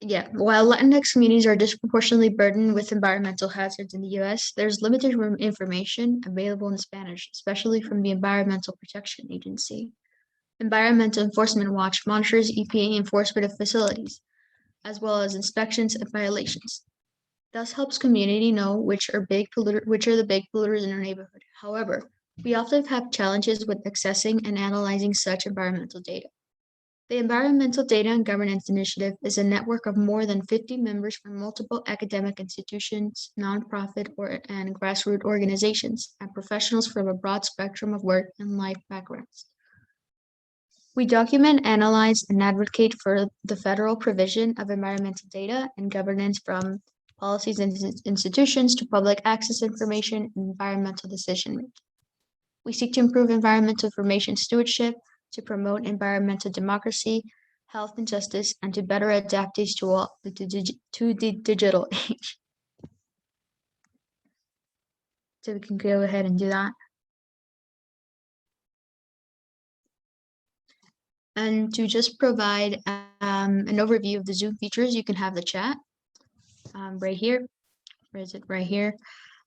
Yeah, while Latinx communities are disproportionately burdened with environmental hazards in the U.S., there's limited information available in Spanish, especially from the Environmental Protection Agency. Environmental Enforcement Watch monitors EPA enforcement of facilities, as well as inspections and violations. Thus helps community know which are the big polluters in our neighborhood. However, we often have challenges with accessing and analyzing such environmental data. The Environmental Data and Governance Initiative is a network of more than 50 members from multiple academic institutions, nonprofit and grassroots organizations, and professionals from a broad spectrum of work and life backgrounds. We document, analyze, and advocate for the federal provision of environmental data and governance from policies and institutions to public access information and environmental decision making. We seek to improve environmental information stewardship, to promote environmental democracy, health and justice, and to better adapt these to the digital age. So we can go ahead and do that. And to just provide an overview of the Zoom features, you can have the chat right here. Where is it? Right here.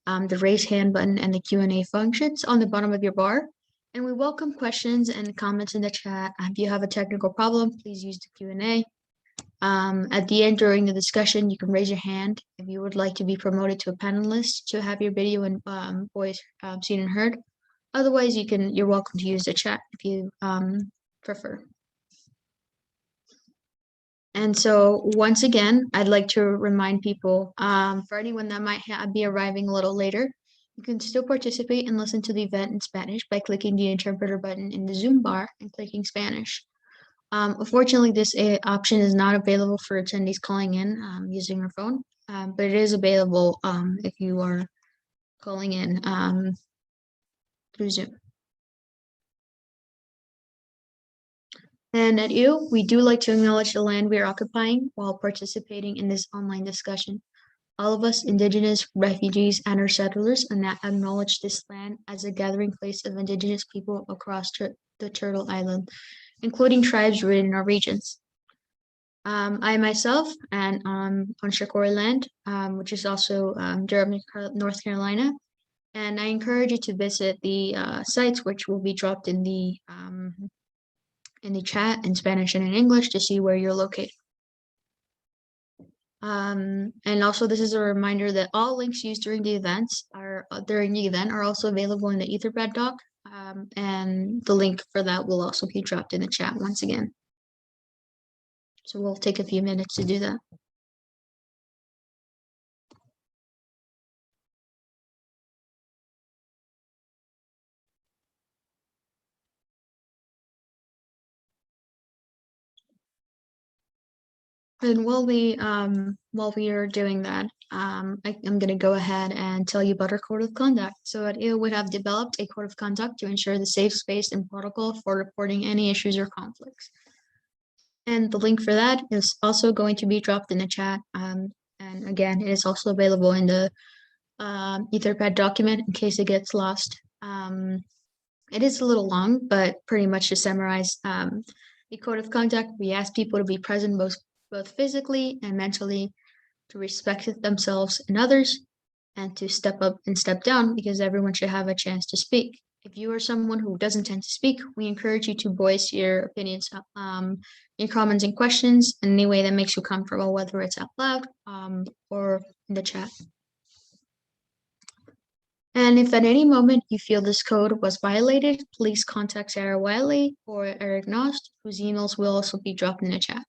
The raise hand button and the Q&A functions on the bottom of your bar. And we welcome questions and comments in the chat. If you have a technical problem, please use the Q&A. At the end, during the discussion, you can raise your hand if you would like to be promoted to a panelist to have your video and voice seen and heard. Otherwise, you're welcome to use the chat if you prefer. And so once again, I'd like to remind people, for anyone that might be arriving a little later, you can still participate and listen to the event in Spanish by clicking the interpreter button in the Zoom bar and clicking Spanish. Unfortunately, this option is not available for attendees calling in using your phone, but it is available if you are calling in through Zoom. And at EU, we do like to acknowledge the land we are occupying while participating in this online discussion. All of us, Indigenous, refugees, and our settlers acknowledge this land as a gathering place of Indigenous people across the Turtle Island, including tribes rooted in our regions. I myself am on Shakori land, which is also Durham, North Carolina, and I encourage you to visit the sites which will be dropped in the chat in Spanish and in English to see where you're located. And also, this is a reminder that all links used during the event are also available in the Etherpad doc, and the link for that will also be dropped in the chat once again. So we'll take a few minutes to do that. And while we are doing that, I'm going to go ahead and tell you about our code of conduct. So at EU, we have developed a code of conduct to ensure the safe space and protocol for reporting any issues or conflicts. And the link for that is also going to be dropped in the chat. And again, it is also available in the Etherpad document in case it gets lost. It is a little long, but pretty much to summarize the code of conduct, we ask people to be present both physically and mentally, to respect themselves and others, and to step up and step down because everyone should have a chance to speak. If you are someone who doesn't tend to speak, we encourage you to voice your opinions, your comments and questions in any way that makes you comfortable, whether it's out loud or in the chat. And if at any moment you feel this code was violated, please contact Sarah Wiley or Eric Nost, whose emails will also be dropped in the chat.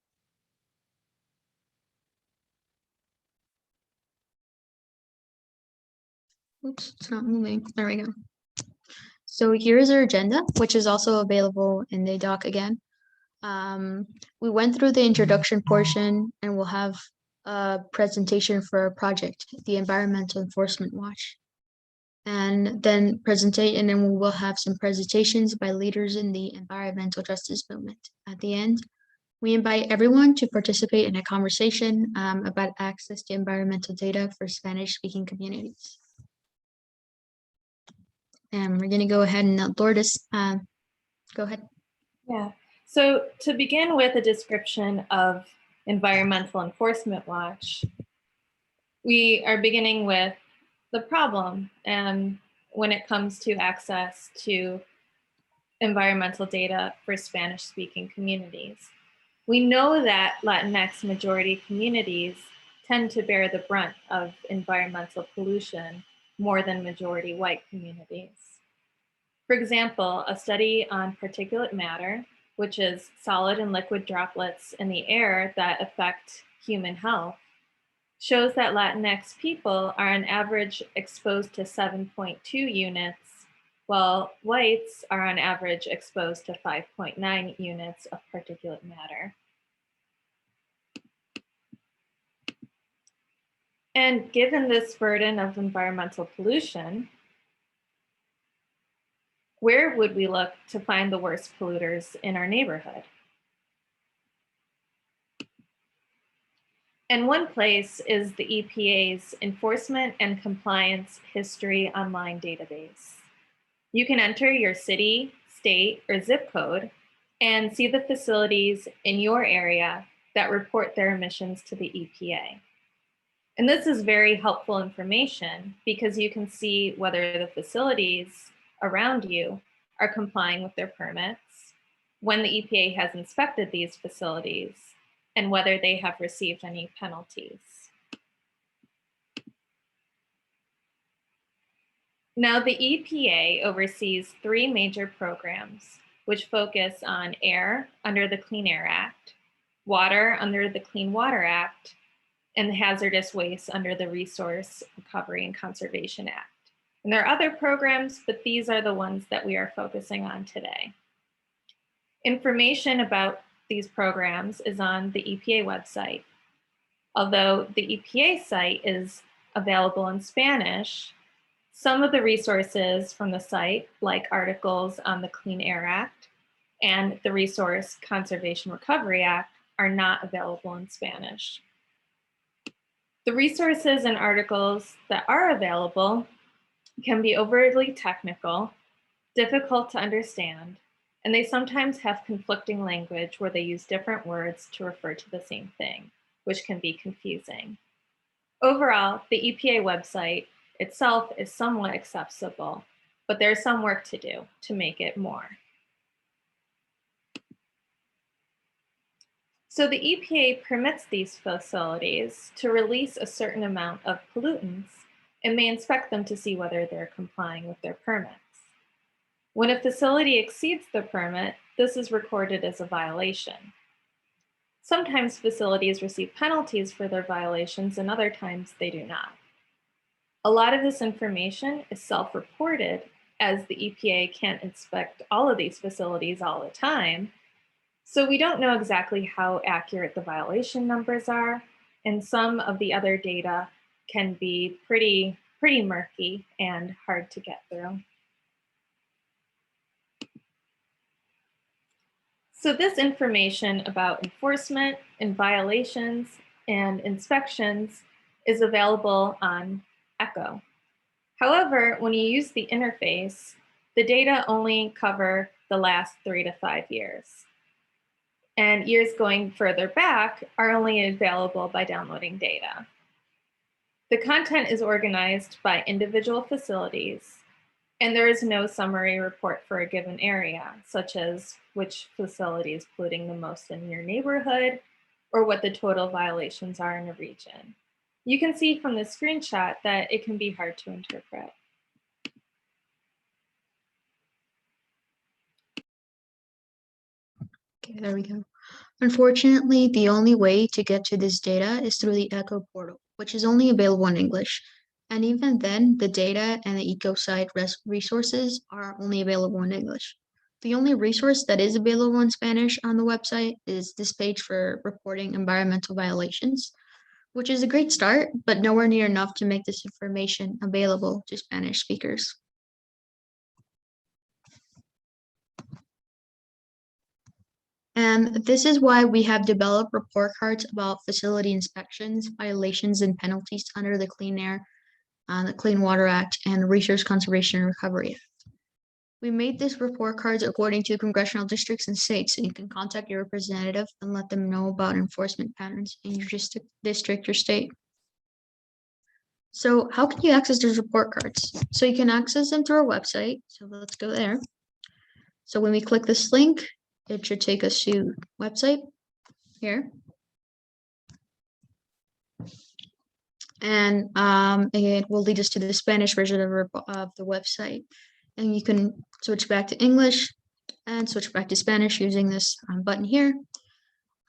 Oops, it's not moving. There we go. So here's our agenda, which is also available in the doc again. We went through the introduction portion and we'll have a presentation for our project, the Environmental Enforcement Watch. And then we will have some presentations by leaders in the environmental justice movement. At the end, we invite everyone to participate in a conversation about access to environmental data for Spanish-speaking communities. And we're going to go ahead and Lourdes, go ahead. Yeah. So to begin with a description of Environmental Enforcement Watch, we are beginning with the problem and when it comes to access to environmental data for Spanish-speaking communities. We know that Latinx majority communities tend to bear the brunt of environmental pollution more than majority white communities. For example, a study on particulate matter, which is solid and liquid droplets in the air that affect human health, shows that Latinx people are on average exposed to 7.2 units, while whites are on average exposed to 5.9 units of particulate matter. And given this burden of environmental pollution, where would we look to find the worst polluters in our neighborhood? And one place is the EPA's Enforcement and Compliance History Online database. You can enter your city, state, or zip code and see the facilities in your area that report their emissions to the EPA. And this is very helpful information because you can see whether the facilities around you are complying with their permits, when the EPA has inspected these facilities, and whether they have received any penalties. Now, the EPA oversees 3 major programs which focus on air under the Clean Air Act, water under the Clean Water Act, and hazardous waste under the Resource Recovery and Conservation Act. And there are other programs, but these are the ones that we are focusing on today. Information about these programs is on the EPA website. Although the EPA site is available in Spanish, some of the resources from the site, like articles on the Clean Air Act and the Resource Conservation Recovery Act, are not available in Spanish. The resources and articles that are available can be overly technical, difficult to understand, and they sometimes have conflicting language where they use different words to refer to the same thing, which can be confusing. Overall, the EPA website itself is somewhat accessible, but there's some work to do to make it more. So the EPA permits these facilities to release a certain amount of pollutants and may inspect them to see whether they're complying with their permits. When a facility exceeds the permit, this is recorded as a violation. Sometimes facilities receive penalties for their violations and other times they do not. A lot of this information is self-reported as the EPA can't inspect all of these facilities all the time. So we don't know exactly how accurate the violation numbers are, and some of the other data can be pretty murky and hard to get through. So this information about enforcement and violations and inspections is available on ECHO. However, when you use the interface, the data only cover the last 3 to 5 years. And years going further back are only available by downloading data. The content is organized by individual facilities, and there is no summary report for a given area, such as which facility is polluting the most in your neighborhood, or what the total violations are in a region. You can see from the screenshot that it can be hard to interpret. Okay, there we go. Unfortunately, the only way to get to this data is through the ECHO portal, which is only available in English. And even then, the data and the ECHO site resources are only available in English. The only resource that is available in Spanish on the website is this page for reporting environmental violations, which is a great start, but nowhere near enough to make this information available to Spanish speakers. And this is why we have developed report cards about facility inspections, violations, and penalties under the Clean Air, the Clean Water Act, and Resource Conservation and Recovery Act. We made this report cards according to congressional districts and states, so you can contact your representative and let them know about enforcement patterns in your district or state. So how can you access these report cards? So you can access them through our website. So let's go there. So when we click this link, it should take us to website here. And it will lead us to the Spanish version of the website. And you can switch back to English and switch back to Spanish using this button here.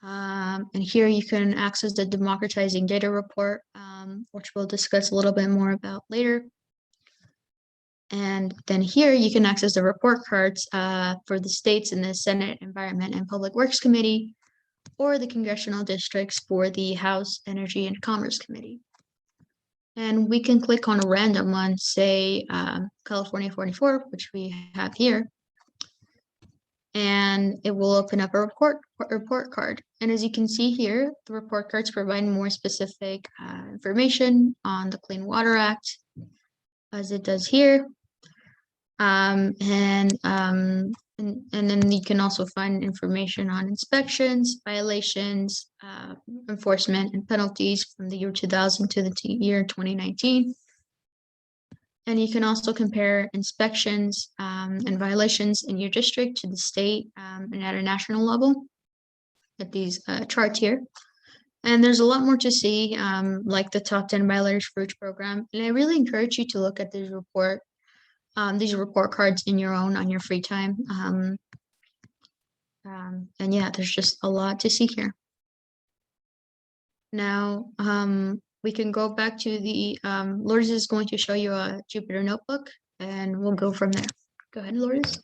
And here you can access the democratizing data report, which we'll discuss a little bit more about later. And then here you can access the report cards for the states in the Senate Environment and Public Works Committee, or the congressional districts for the House Energy and Commerce Committee. And we can click on a random one, say California 44, which we have here. And it will open up a report card. And as you can see here, the report cards provide more specific information on the Clean Water Act, as it does here. And then you can also find information on inspections, violations, enforcement, and penalties from the year 2000 to the year 2019. And you can also compare inspections and violations in your district to the state and at a national level at these charts here. And there's a lot more to see, like the top 10 violators for each program. And I really encourage you to look at these report cards on your free time. And yeah, there's just a lot to see here. Now, we can go back to the, Lourdes is going to show you a Jupyter notebook, and we'll go from there. Go ahead, Lourdes.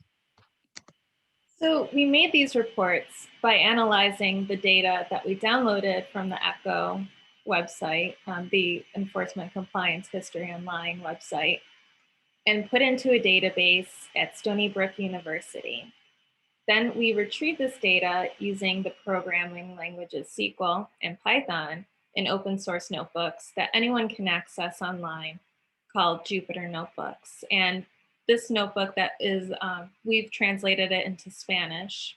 So we made these reports by analyzing the data that we downloaded from the ECHO website, the Enforcement Compliance History Online website, and put into a database at Stony Brook University. Then we retrieved this data using the programming languages SQL and Python in open source notebooks that anyone can access online, called Jupyter Notebooks. And this notebook that is, we've translated it into Spanish.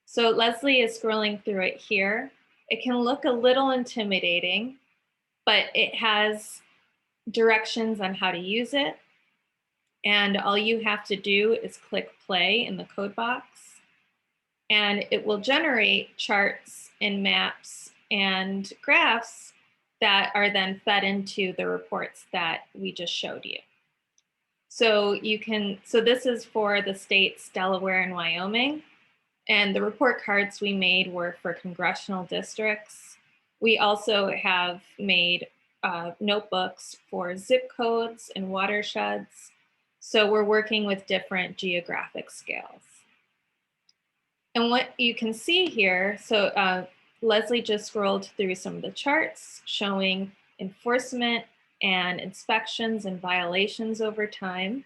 So Leslie is scrolling through it here. It can look a little intimidating, but it has directions on how to use it. And all you have to do is click play in the code box, and it will generate charts and maps and graphs that are then fed into the reports that we just showed you. So this is for the states Delaware and Wyoming, and the report cards we made were for congressional districts. We also have made notebooks for zip codes and watersheds. So we're working with different geographic scales. And what you can see here, so Leslie just scrolled through some of the charts showing enforcement and inspections and violations over time.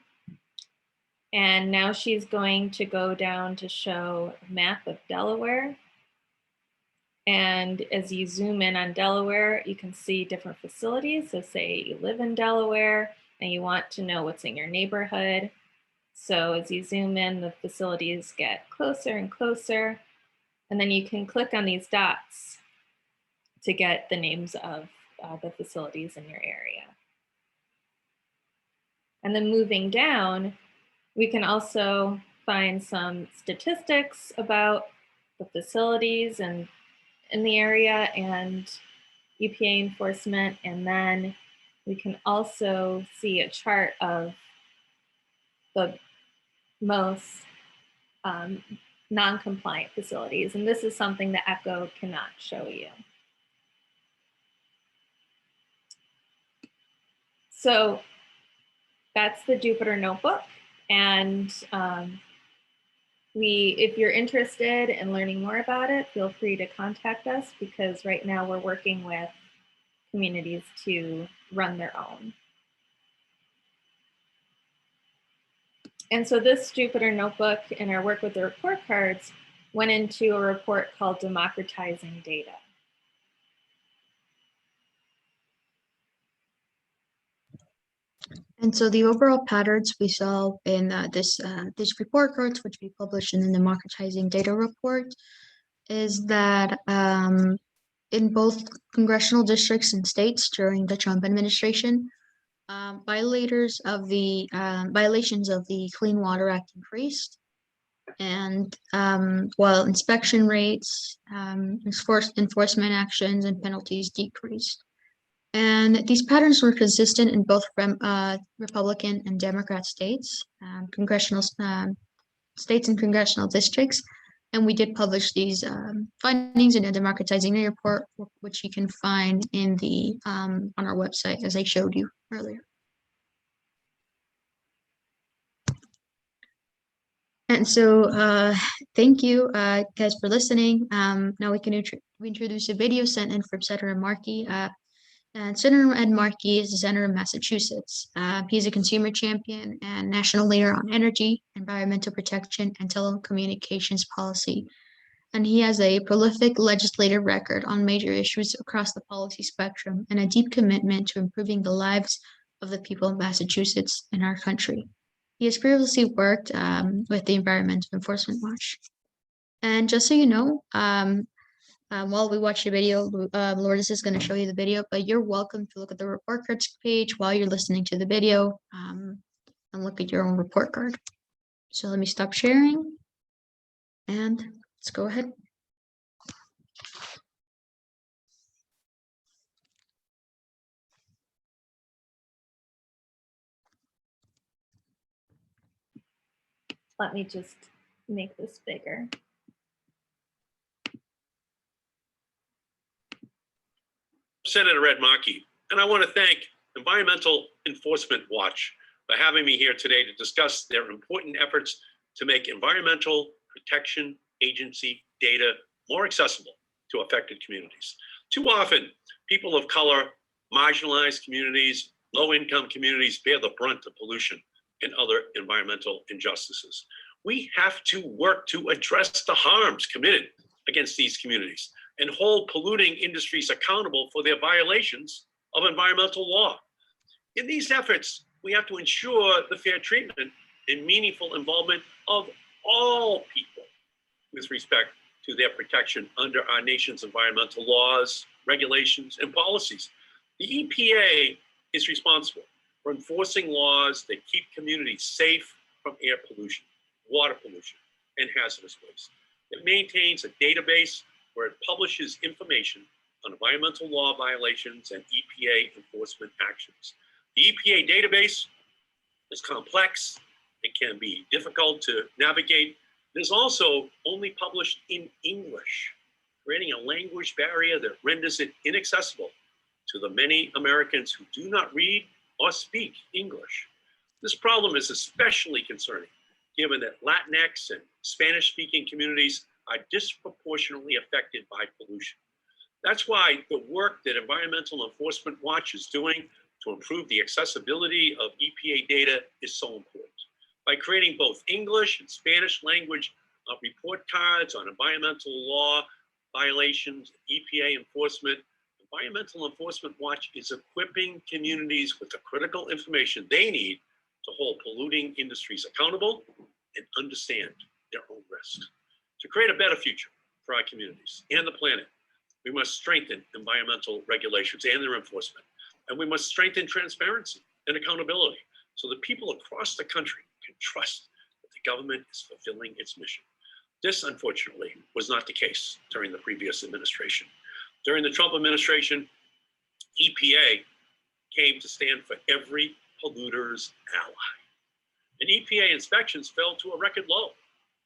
And now she's going to go down to show a map of Delaware. And as you zoom in on Delaware, you can see different facilities. So say you live in Delaware and you want to know what's in your neighborhood. So as you zoom in, the facilities get closer and closer. And then you can click on these dots to get the names of the facilities in your area. And then moving down, we can also find some statistics about the facilities and in the area and EPA enforcement. And then we can also see a chart of the most non-compliant facilities. And this is something that ECHO cannot show you. So that's the Jupyter Notebook. And if you're interested in learning more about it, feel free to contact us, because right now we're working with communities to run their own. And so this Jupyter Notebook and our work with the report cards went into a report called Democratizing Data. And so the overall patterns we saw in this report cards, which we published in the democratizing data report, is that in both congressional districts and states during the Trump administration, violations of the Clean Water Act increased, and while inspection rates, enforcement actions, and penalties decreased. And these patterns were consistent in both Republican and Democrat states, congressional states and congressional districts. And we did publish these findings in a democratizing report, which you can find in the on our website, as I showed you earlier. And so, thank you guys for listening. Now we can introduce a video sent in from Senator Markey. And Senator Ed Markey is the senator of Massachusetts. He's a consumer champion and national leader on energy, environmental protection, and telecommunications policy. And he has a prolific legislative record on major issues across the policy spectrum and a deep commitment to improving the lives of the people of Massachusetts and our country. He has previously worked with the Environmental Enforcement Watch. And just so you know, while we watch the video, Lourdes is going to show you the video, but you're welcome to look at the report cards page while you're listening to the video and look at your own report card. So let me stop sharing and let's go ahead. Let me just make this bigger. Senator Ed Markey, and I want to thank Environmental Enforcement Watch for having me here today to discuss their important efforts to make environmental protection agency data more accessible to affected communities. Too often, people of color, marginalized communities, low-income communities bear the brunt of pollution and other environmental injustices. We have to work to address the harms committed against these communities and hold polluting industries accountable for their violations of environmental law. In these efforts, we have to ensure the fair treatment and meaningful involvement of all people with respect to their protection under our nation's environmental laws, regulations, and policies. The EPA is responsible for enforcing laws that keep communities safe from air pollution, water pollution, and hazardous waste. It maintains a database where it publishes information on environmental law violations and EPA enforcement actions. The EPA database is complex and can be difficult to navigate. It is also only published in English, creating a language barrier that renders it inaccessible to the many Americans who do not read or speak English. This problem is especially concerning given that Latinx and Spanish-speaking communities are disproportionately affected by pollution. That's why the work that Environmental Enforcement Watch is doing to improve the accessibility of EPA data is so important. By creating both English and Spanish language report cards on environmental law violations, EPA enforcement, Environmental Enforcement Watch is equipping communities with the critical information they need to hold polluting industries accountable and understand their own risks. To create a better future for our communities and the planet, we must strengthen environmental regulations and their enforcement. And we must strengthen transparency and accountability so that people across the country can trust that the government is fulfilling its mission. This, unfortunately, was not the case during the previous administration. During the Trump administration, EPA came to stand for every polluter's ally. And EPA inspections fell to a record low.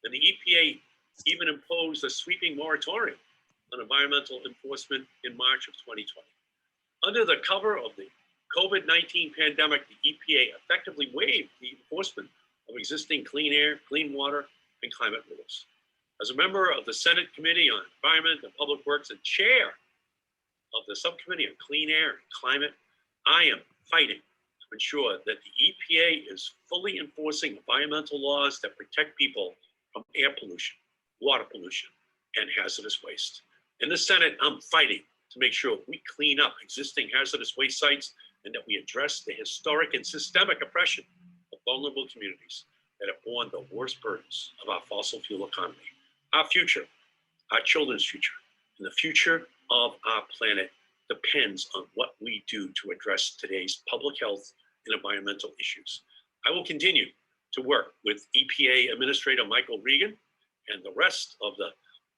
And the EPA even imposed a sweeping moratorium on environmental enforcement in March of 2020. Under the cover of the COVID-19 pandemic, the EPA effectively waived the enforcement of existing clean air, clean water, and climate rules. As a member of the Senate Committee on Environment and Public Works and chair of the Subcommittee on Clean Air and Climate, I am fighting to ensure that the EPA is fully enforcing environmental laws that protect people from air pollution, water pollution, and hazardous waste. In the Senate, I'm fighting to make sure we clean up existing hazardous waste sites and that we address the historic and systemic oppression of vulnerable communities that have borne the worst burdens of our fossil fuel economy. Our future, our children's future, and the future of our planet depends on what we do to address today's public health and environmental issues. I will continue to work with EPA Administrator Michael Regan and the rest of the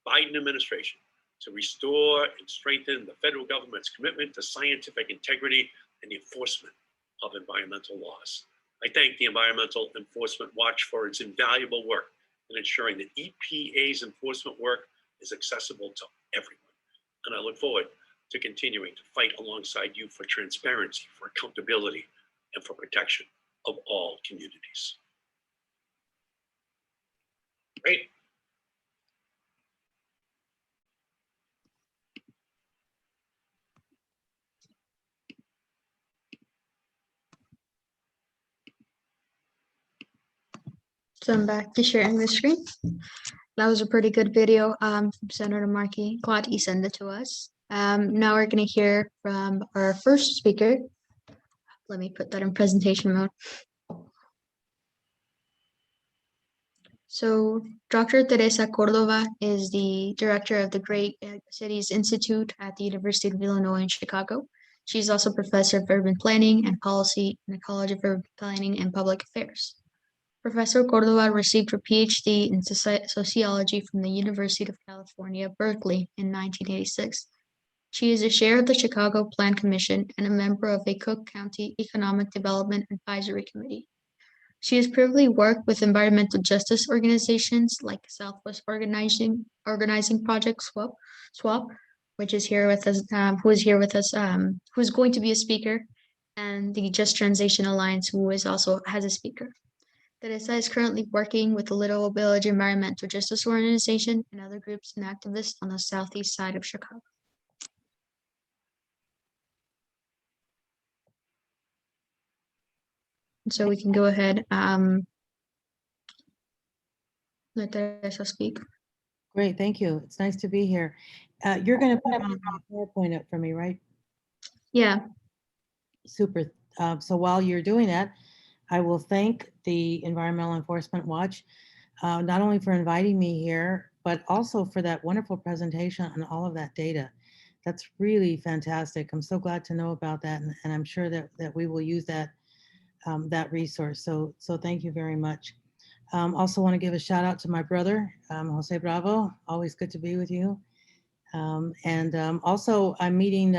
Biden administration to restore and strengthen the federal government's commitment to scientific integrity and the enforcement of environmental laws. I thank the Environmental Enforcement Watch for its invaluable work in ensuring that EPA's enforcement work is accessible to everyone. And I look forward to continuing to fight alongside you for transparency, for accountability, and for protection of all communities. Great. So I'm back to sharing the screen. That was a pretty good video from Senator Markey. Glad he sent it to us. Now we're going to hear from our first speaker. Let me put that in presentation mode. So Dr. Teresa Córdova is the director of the Great Cities Institute at the University of Illinois in Chicago. She's also professor of urban planning and policy in the College of Urban Planning and Public Affairs. Professor Córdova received her PhD in sociology from the University of California, Berkeley in 1986. She is a chair of the Chicago Plan Commission and a member of a Cook County Economic Development Advisory Committee. She has previously worked with environmental justice organizations like Southwest Organizing Project SWAP, which is here with us, who is going to be a speaker, and the Just Transition Alliance, who is also has a speaker. Teresa is currently working with the Little Village Environmental Justice Organization and other groups and activists on the southeast side of Chicago. So we can go ahead, let Teresa speak. Great, thank you. It's nice to be here. You're going to put up a PowerPoint up for me, right? Yeah. Super. So while you're doing that, I will thank the Environmental Enforcement Watch, not only for inviting me here, but also for that wonderful presentation on all of that data. That's really fantastic. I'm so glad to know about that, and I'm sure that we will use that that resource. So thank you very much. Also want to give a shout out to my brother, Jose Bravo. Always good to be with you. Also I'm meeting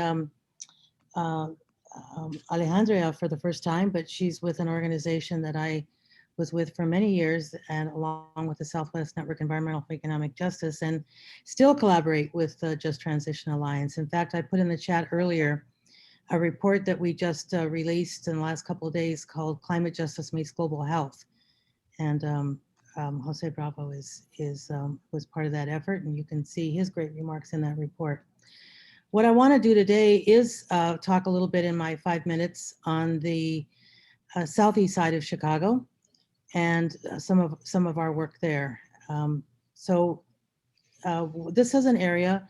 Alejandra for the first time, but she's with an organization that I was with for many years, and along with the Southwest Network Environmental for Economic Justice, and still collaborate with the Just Transition Alliance. In fact, I put in the chat earlier a report that we just released in the last couple of days called Climate Justice Meets Global Health. And Jose Bravo was part of that effort, and you can see his great remarks in that report. What I want to do today is talk a little bit in my 5 minutes on the southeast side of Chicago and some of our work there. This is an area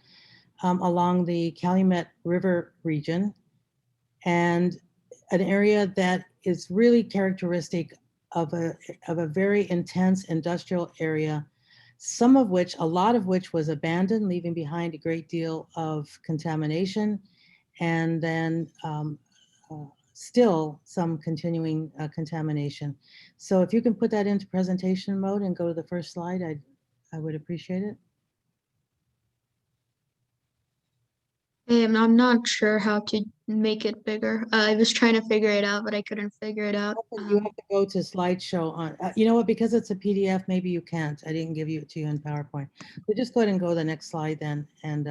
along the Calumet River region, and an area that is really characteristic of a very intense industrial area, a lot of which was abandoned, leaving behind a great deal of contamination, and then still some continuing contamination. So if you can put that into presentation mode and go to the first slide, I would appreciate it. I'm not sure how to make it bigger. I was trying to figure it out, but I couldn't figure it out. You have to go to slideshow on, you know what, because it's a PDF, maybe you can't. I didn't give it to you in PowerPoint. So just go ahead and go to the next slide then, and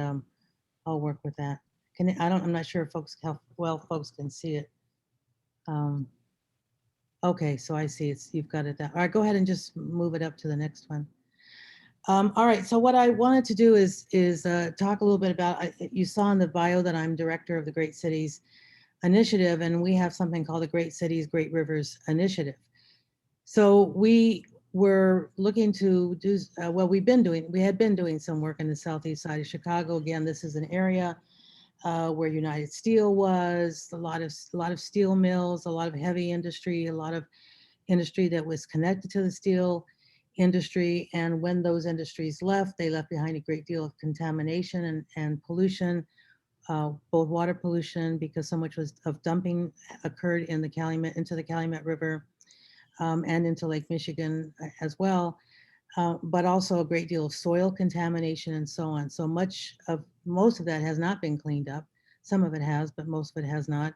I'll work with that. I'm not sure if how well folks can see it. Okay, so I see you've got it there. All right, go ahead and just move it up to the next one. All right, so what I wanted to do is talk a little bit about, you saw in the bio that I'm director of the Great Cities Initiative, and we have something called the Great Cities, Great Rivers Initiative. So we were looking to do, we had been doing some work in the southeast side of Chicago. Again, this is an area where United Steel was, a lot of steel mills, a lot of heavy industry, a lot of industry that was connected to the steel industry. And when those industries left, they left behind a great deal of contamination and pollution, both water pollution because so much of dumping occurred in the Calumet, into the Calumet River, and into Lake Michigan as well. But also a great deal of soil contamination and so on. So most of that has not been cleaned up. Some of it has, but most of it has not.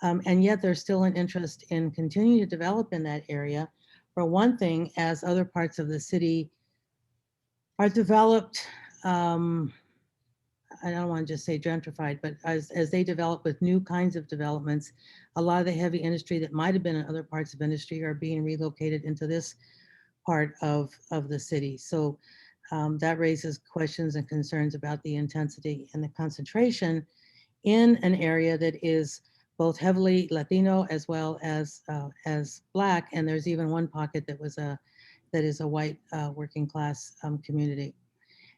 And yet there's still an interest in continuing to develop in that area. For one thing, as other parts of the city are developed, I don't want to just say gentrified, but as they develop with new kinds of developments, a lot of the heavy industry that might have been in other parts of industry are being relocated into this part of the city. So that raises questions and concerns about the intensity and the concentration in an area that is both heavily Latino as well as Black. And there's even one pocket that is a white working class community.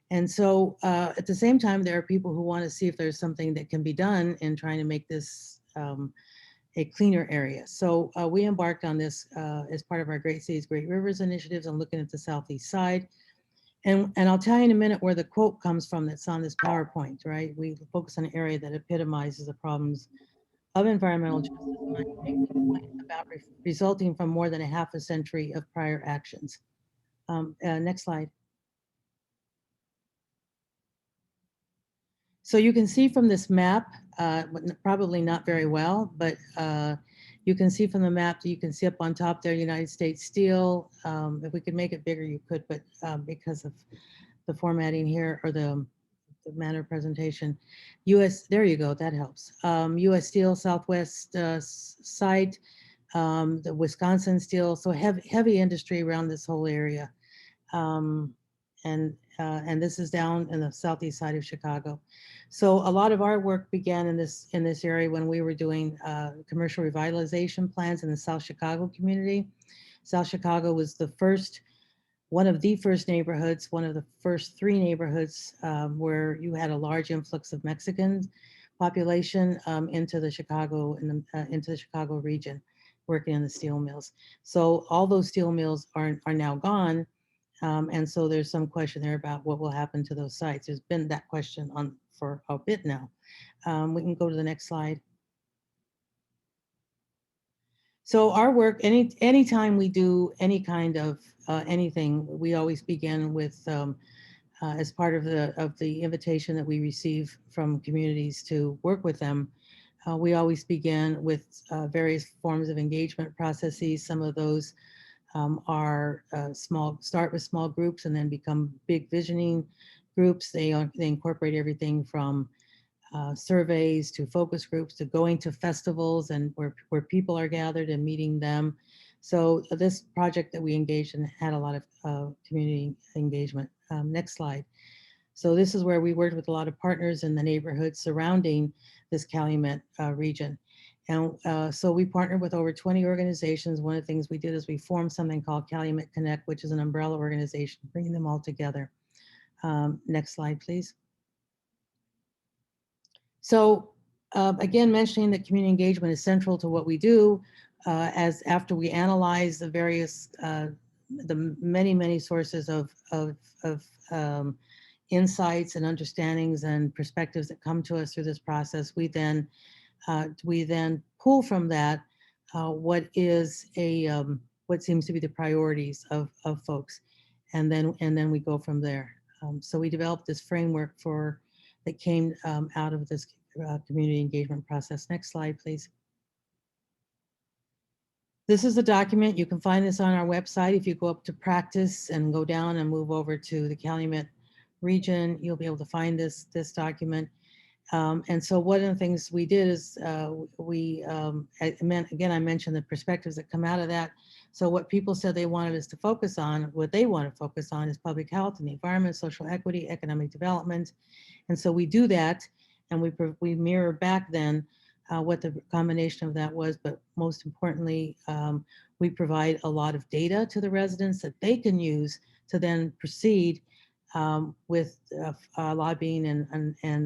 And so at the same time, there are people who want to see if there's something that can be done in trying to make this a cleaner area. So we embarked on this as part of our Great Cities, Great Rivers initiatives and looking at the southeast side. And I'll tell you in a minute where the quote comes from that's on this PowerPoint, right? We focus on an area that epitomizes the problems of environmental justice about resulting from more than a half a century of prior actions. Next slide. So you can see from this map, probably not very well, but you can see from the map that you can see up on top there, United States Steel. If we could make it bigger, you could, but because of the formatting here or the manner of presentation, there you go, that helps. US Steel, Southwest site, the Wisconsin Steel, so heavy industry around this whole area. And this is down in the southeast side of Chicago. So a lot of our work began in this area when we were doing commercial revitalization plans in the South Chicago community. South Chicago was one of the first neighborhoods, one of the first 3 neighborhoods where you had a large influx of Mexican population into the Chicago region, working in the steel mills. So all those steel mills are now gone. And so there's some question there about what will happen to those sites. There's been that question for a bit now. We can go to the next slide. So our work, anytime we do any kind of anything, we always begin with, as part of the invitation that we receive from communities to work with them, we always begin with various forms of engagement processes. Some of those are start with small groups and then become big visioning groups. They incorporate everything from surveys to focus groups to going to festivals and where people are gathered and meeting them. So this project that we engaged in had a lot of community engagement. Next slide. So this is where we worked with a lot of partners in the neighborhoods surrounding this Calumet region. And so we partnered with over 20 organizations. One of the things we did is we formed something called Calumet Connect, which is an umbrella organization, bringing them all together. Next slide, please. So again, mentioning that community engagement is central to what we do, as after we analyze the various, the many sources of insights and understandings and perspectives that come to us through this process, we then pull from that what seems to be the priorities of folks, and then we go from there. So we developed this framework that came out of this community engagement process. Next slide, please. This is the document. You can find this on our website. If you go up to practice and go down and move over to the Calumet region, you'll be able to find this document. And so one of the things we did is I mentioned the perspectives that come out of that. So what people said they wanted us to focus on, what they want to focus on is public health and the environment, social equity, economic development. And so we do that, and we mirror back then what the combination of that was, but most importantly, we provide a lot of data to the residents that they can use to then proceed with lobbying and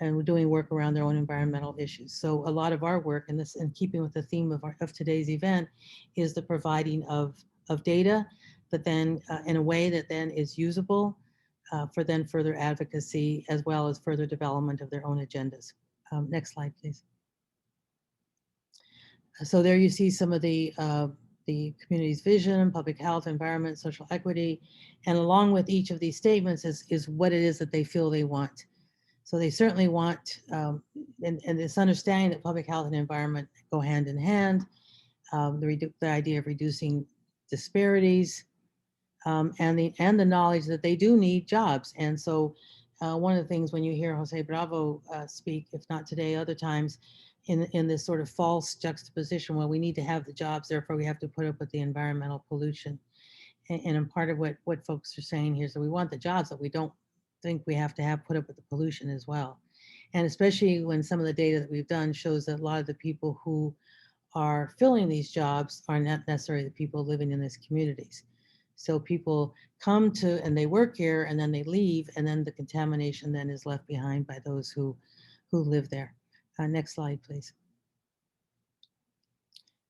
and we're doing work around their own environmental issues. So a lot of our work, and this in keeping with the theme of today's event, is the providing of data, but then in a way that then is usable for then further advocacy as well as further development of their own agendas. Next slide, please. So there you see some of the community's vision, public health, environment, social equity, and along with each of these statements is what it is that they feel they want. So they certainly want, and this understanding that public health and environment go hand in hand, the idea of reducing disparities, and the knowledge that they do need jobs. And so one of the things when you hear Jose Bravo speak, if not today, other times, in this sort of false juxtaposition, well, we need to have the jobs, therefore we have to put up with the environmental pollution. And part of what folks are saying here is that we want the jobs, but we don't think we have to put up with the pollution as well. And especially when some of the data that we've done shows that a lot of the people who are filling these jobs are not necessarily the people living in these communities. So people come to and they work here and then they leave, and then the contamination then is left behind by those who live there. Next slide, please.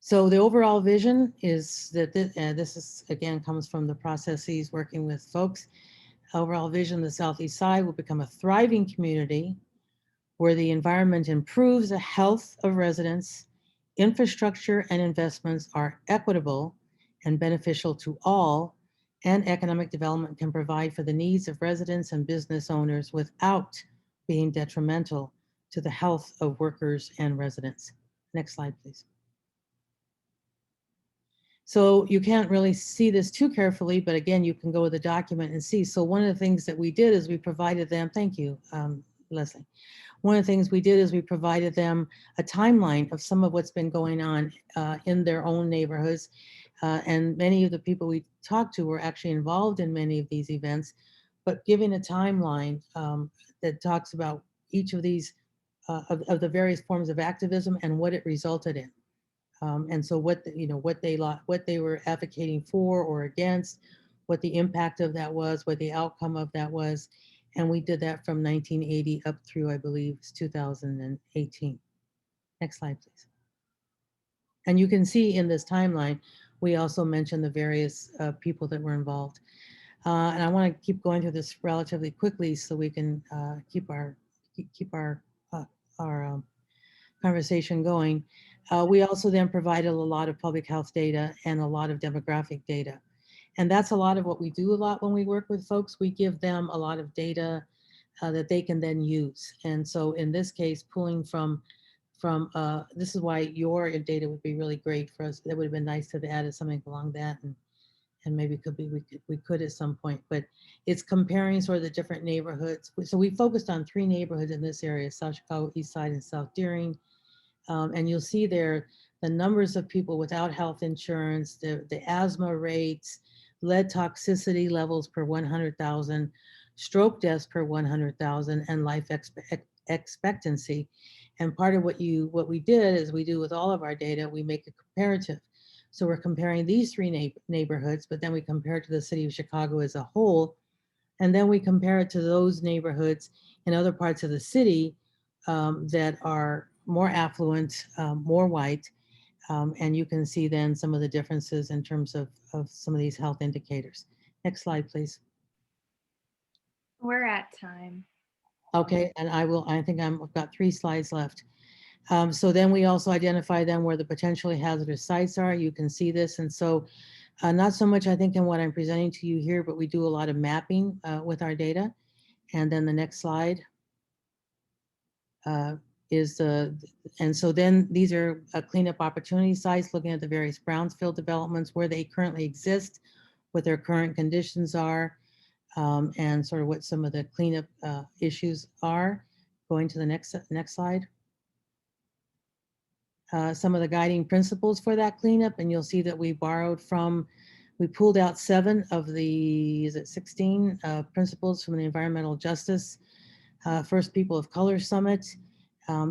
So the overall vision is that this is, again, comes from the processes working with folks. Overall vision, the Southeast Side will become a thriving community where the environment improves the health of residents, infrastructure and investments are equitable and beneficial to all, and economic development can provide for the needs of residents and business owners without being detrimental to the health of workers and residents. Next slide, please. So you can't really see this too carefully, but again, you can go with the document and see. So one of the things that we did is we provided them, thank you, Leslie. One of the things we did is we provided them a timeline of some of what's been going on in their own neighborhoods. And many of the people we talked to were actually involved in many of these events, but giving a timeline that talks about each of these, of the various forms of activism and what it resulted in. And so what they were advocating for or against, what the impact of that was, what the outcome of that was. And we did that from 1980 up through, I believe, 2018. Next slide, please. And you can see in this timeline, we also mentioned the various people that were involved. And I want to keep going through this relatively quickly so we can keep our conversation going. We also then provided a lot of public health data and a lot of demographic data. And that's a lot of what we do a lot when we work with folks. We give them a lot of data that they can then use. And so in this case, pulling from this is why your data would be really great for us. It would have been nice to have added something along that, and maybe we could at some point, but it's comparing sort of the different neighborhoods. So we focused on 3 neighborhoods in this area: South Chicago, East Side, and South Deering. And you'll see there the numbers of people without health insurance, the asthma rates, lead toxicity levels per 100,000, stroke deaths per 100,000, and life expectancy. And part of what we did is we do with all of our data, we make a comparative. So we're comparing these 3 neighborhoods, but then we compare it to the city of Chicago as a whole. And then we compare it to those neighborhoods in other parts of the city that are more affluent, more white. And you can see then some of the differences in terms of some of these health indicators. Next slide, please. We're at time. Okay, and I think I've got 3 slides left. So then we also identify then where the potentially hazardous sites are. You can see this. And so not so much, I think, in what I'm presenting to you here, but we do a lot of mapping with our data. And then the next slide is and so then these are cleanup opportunity sites, looking at the various brownfield developments, where they currently exist, what their current conditions are, and sort of what some of the cleanup issues are. Going to the next slide. Some of the guiding principles for that cleanup, and you'll see that we pulled out 7 of the, 16 principles from the Environmental Justice First People of Color Summit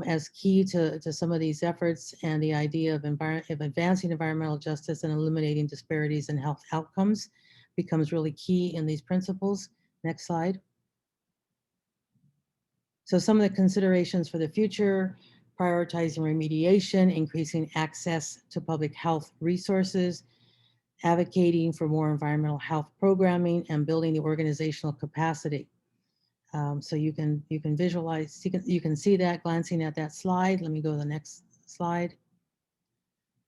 as key to some of these efforts, and the idea of advancing environmental justice and eliminating disparities in health outcomes becomes really key in these principles. Next slide. So some of the considerations for the future: prioritizing remediation, increasing access to public health resources, advocating for more environmental health programming, and building the organizational capacity. So you can visualize, you can see that glancing at that slide. Let me go to the next slide.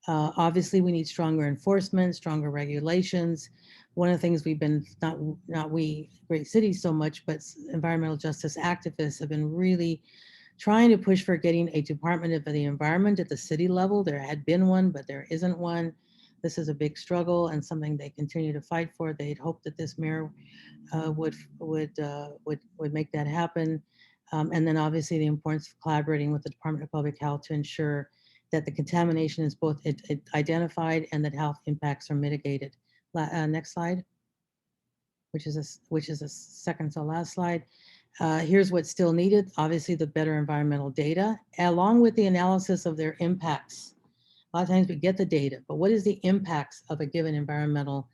Obviously, we need stronger enforcement, stronger regulations. One of the things we've been, not we great cities so much, but environmental justice activists have been really trying to push for getting a Department of the Environment at the city level. There had been one, but there isn't one. This is a big struggle and something they continue to fight for. They'd hope that this mayor would make that happen. And then obviously the importance of collaborating with the Department of Public Health to ensure that the contamination is both identified and that health impacts are mitigated. Next slide, which is a second to last slide. Here's what's still needed. Obviously, the better environmental data, along with the analysis of their impacts. A lot of times we get the data, but what is the impacts of a given environmental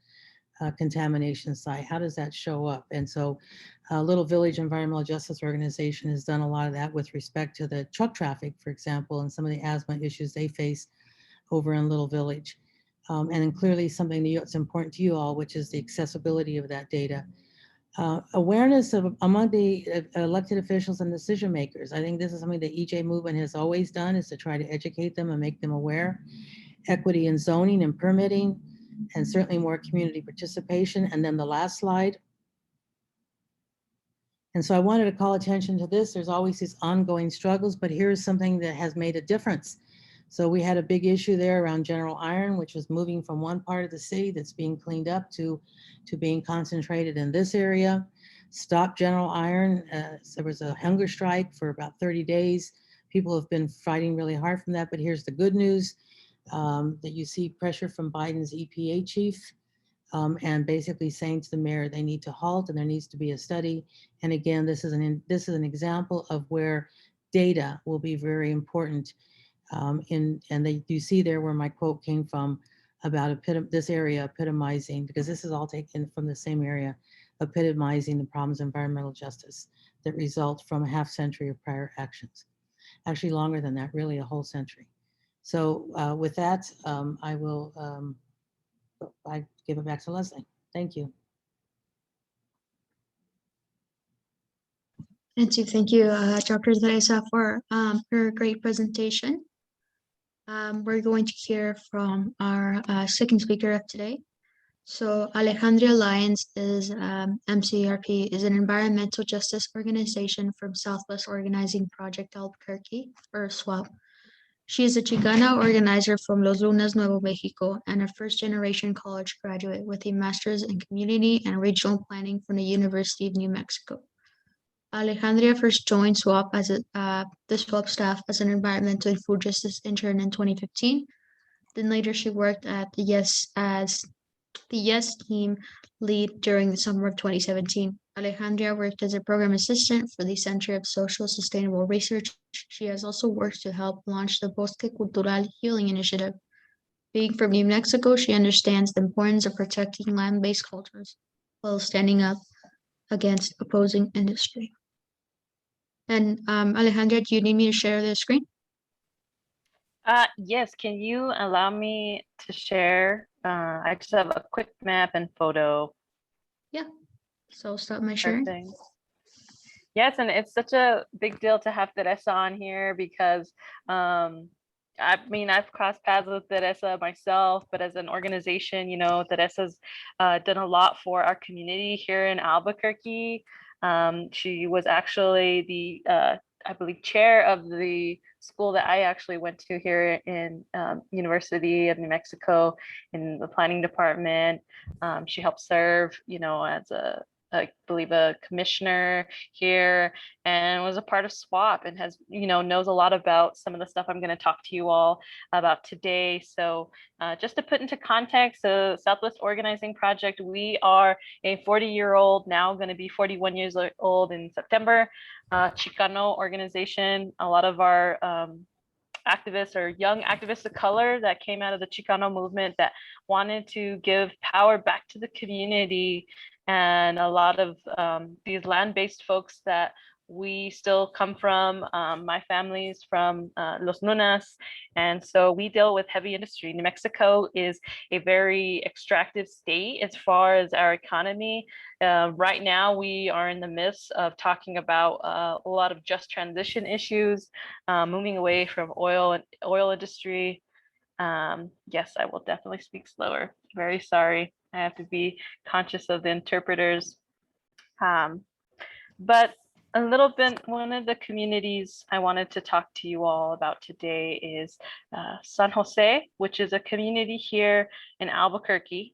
contamination site? How does that show up? And so Little Village Environmental Justice Organization has done a lot of that with respect to the truck traffic, for example, and some of the asthma issues they face over in Little Village. And then clearly something that's important to you all, which is the accessibility of that data. Awareness of among the elected officials and decision makers. I think this is something the EJ movement has always done, is to try to educate them and make them aware. Equity in zoning and permitting, and certainly more community participation. And then the last slide. And so I wanted to call attention to this. There's always these ongoing struggles, but here's something that has made a difference. So we had a big issue there around General Iron, which was moving from one part of the city that's being cleaned up to being concentrated in this area. Stop General Iron. There was a hunger strike for about 30 days. People have been fighting really hard from that, but here's the good news, that you see pressure from Biden's EPA chief, and basically saying to the mayor they need to halt and there needs to be a study. And again, this is an example of where data will be very important. You see there where my quote came from about this area epitomizing, because this is all taken from the same area, epitomizing the problems of environmental justice that result from a half century of prior actions. Actually longer than that, really a whole century. So with that, I give it back to Leslie. Thank you. And so thank you, Dr. Teresa, for her great presentation. We're going to hear from our second speaker of today. So Alejandra Lyons is MCRP, is an environmental justice organization from Southwest Organizing Project Albuquerque, or SWAP. She is a Chicana organizer from Los Lunas, Nuevo Mexico, and a first-generation college graduate with a master's in community and regional planning from the University of New Mexico. Alejandra first joined SWAP as the SWAP staff as an environmental and food justice intern in 2015. Then later she worked at the YES team lead during the summer of 2017. Alejandra worked as a program assistant for the Center of Social Sustainable Research. She has also worked to help launch the Bosque Cultural Healing Initiative. Being from New Mexico, she understands the importance of protecting land-based cultures while standing up against opposing industry. And Alejandra, do you need me to share the screen? Yes, can you allow me to share? I just have a quick map and photo. Yeah, so I'll stop my sharing. Perfect. Yes, and it's such a big deal to have Teresa on here because I mean, I've crossed paths with Teresa myself, but as an organization, you know, Teresa's done a lot for our community here in Albuquerque. She was actually the, I believe, chair of the school that I actually went to here in University of New Mexico in the planning department. She helped serve, you know, as I believe a commissioner here, and was a part of SWAP and has, you know, knows a lot about some of the stuff I'm going to talk to you all about today. So just to put into context, the Southwest Organizing Project, we are a 40-year-old, now going to be 41 years old in September, Chicano organization. A lot of our activists or young activists of color that came out of the Chicano movement that wanted to give power back to the community, and a lot of these land-based folks that we still come from, my family's from Los Lunas, and so we deal with heavy industry. New Mexico is a very extractive state as far as our economy. Right now, we are in the midst of talking about a lot of just transition issues, moving away from oil industry. Yes, I will definitely speak slower. Very sorry. I have to be conscious of the interpreters. But a little bit, one of the communities I wanted to talk to you all about today is San Jose, which is a community here in Albuquerque.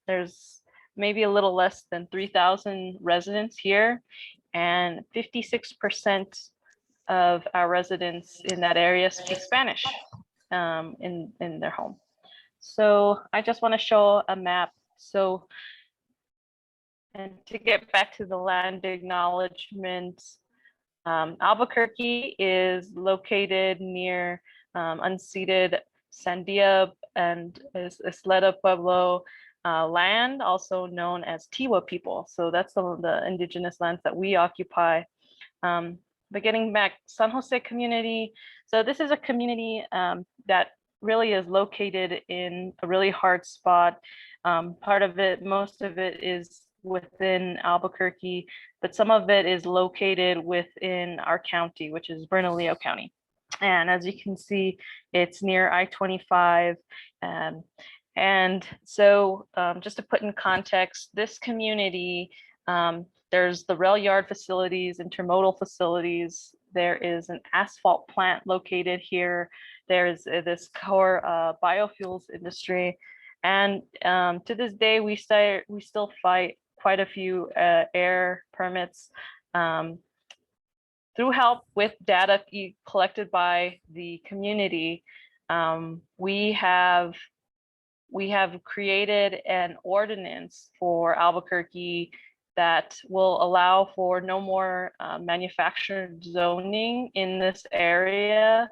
There's maybe a little less than 3,000 residents here, and 56% of our residents in that area speak Spanish in their home. So I just want to show a map. So, and to get back to the land acknowledgement, Albuquerque is located near unceded Sandia and Isleta Pueblo land, also known as Tiwa people. So that's some of the indigenous lands that we occupy. But getting back, San Jose community. So this is a community that really is located in a really hard spot. Part of it, most of it is within Albuquerque, but some of it is located within our county, which is Bernalillo County. And as you can see, it's near I-25. And so just to put in context, this community, there's the rail yard facilities, intermodal facilities. There is an asphalt plant located here. There's this core biofuels industry. And to this day, we still fight quite a few air permits through help with data collected by the community. We have created an ordinance for Albuquerque that will allow for no more manufactured zoning in this area,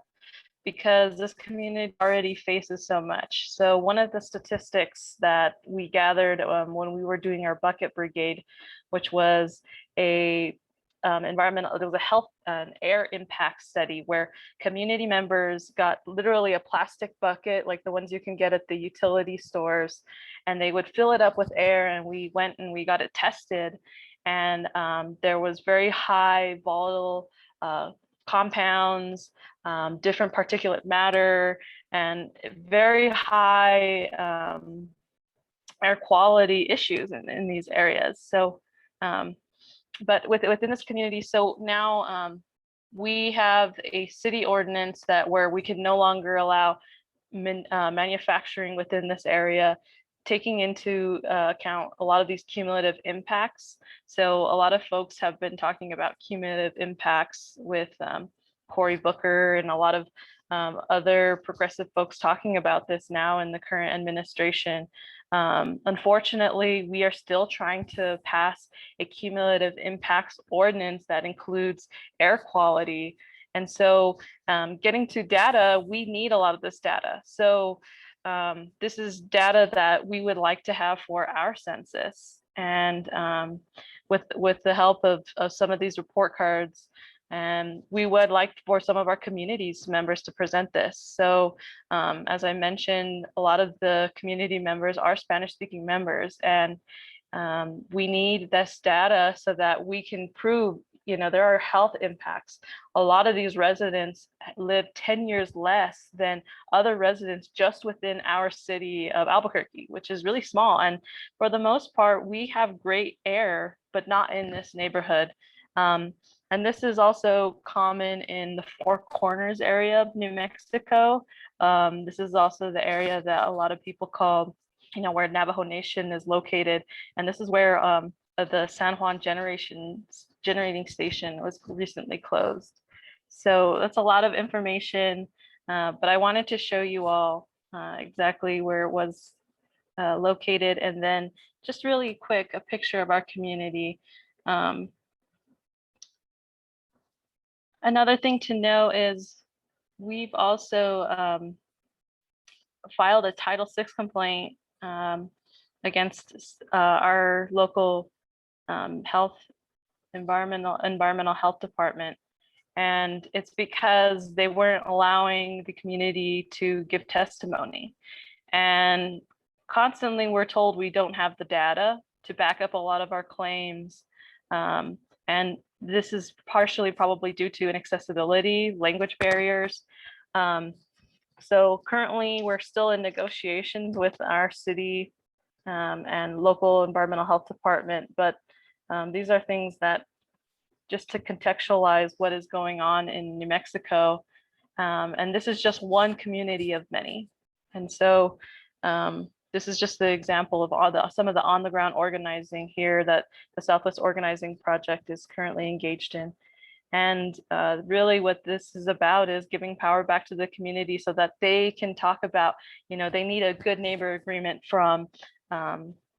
because this community already faces so much. So one of the statistics that we gathered when we were doing our bucket brigade, which was a environmental, there was a health and air impact study where community members got literally a plastic bucket, like the ones you can get at the utility stores, and they would fill it up with air, and we went and we got it tested, and there was very high volatile compounds, different particulate matter, and very high air quality issues in these areas. So, but within this community, so now we have a city ordinance that where we can no longer allow manufacturing within this area, taking into account a lot of these cumulative impacts. So a lot of folks have been talking about cumulative impacts with Cory Booker and a lot of other progressive folks talking about this now in the current administration. Unfortunately, we are still trying to pass a cumulative impacts ordinance that includes air quality. And so getting to data, we need a lot of this data. So this is data that we would like to have for our census. And with the help of some of these report cards, and we would like for some of our communities members to present this. So as I mentioned, a lot of the community members are Spanish speaking members, and we need this data so that we can prove, you know, there are health impacts. A lot of these residents live 10 years less than other residents just within our city of Albuquerque, which is really small. And for the most part, we have great air, but not in this neighborhood. And this is also common in the Four Corners area of New Mexico. This is also the area that a lot of people call, you know, where Navajo Nation is located. And this is where the San Juan generating station was recently closed. So that's a lot of information, but I wanted to show you all exactly where it was located. And then just really quick, a picture of our community. Another thing to know is we've also filed a Title VI complaint against our local health environmental health department. And it's because they weren't allowing the community to give testimony. And constantly we're told we don't have the data to back up a lot of our claims. And this is partially probably due to inaccessibility, language barriers. So currently we're still in negotiations with our city and local environmental health department, but these are things that, just to contextualize what is going on in New Mexico, and this is just one community of many. And so this is just the example of some of the on-the-ground organizing here that the Southwest Organizing Project is currently engaged in. And really what this is about is giving power back to the community so that they can talk about, they need a good neighbor agreement from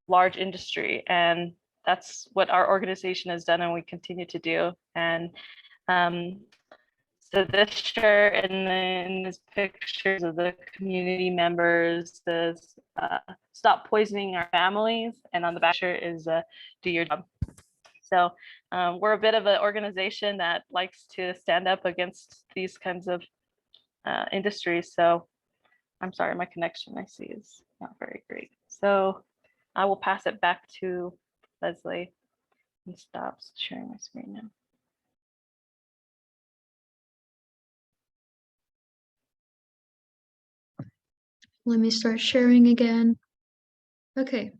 large industry. And that's what our organization has done and we continue to do. And so this shirt and this pictures of the community members says, stop poisoning our families. And on the back shirt is do your job. So we're a bit of an organization that likes to stand up against these kinds of industries. So I'm sorry, my connection I see is not very great. So I will pass it back to Leslie and stop sharing my screen now. Let me start sharing again. Okay.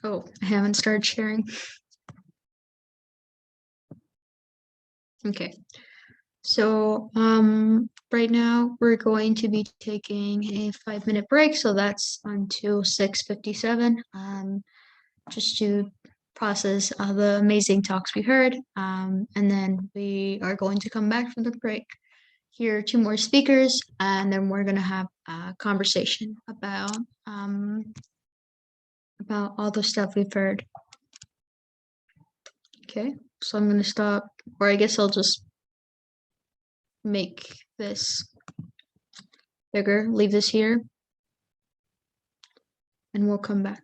Oh, I haven't started sharing. Okay. So right now we're going to be taking a 5-minute break. So that's until 6:57. Just to process the amazing talks we heard. And then we are going to come back from the break, hear 2 more speakers, and then we're gonna have a conversation about all the stuff we've heard. Okay, so I'm gonna stop, or I guess I'll just make this bigger, leave this here, and we'll come back.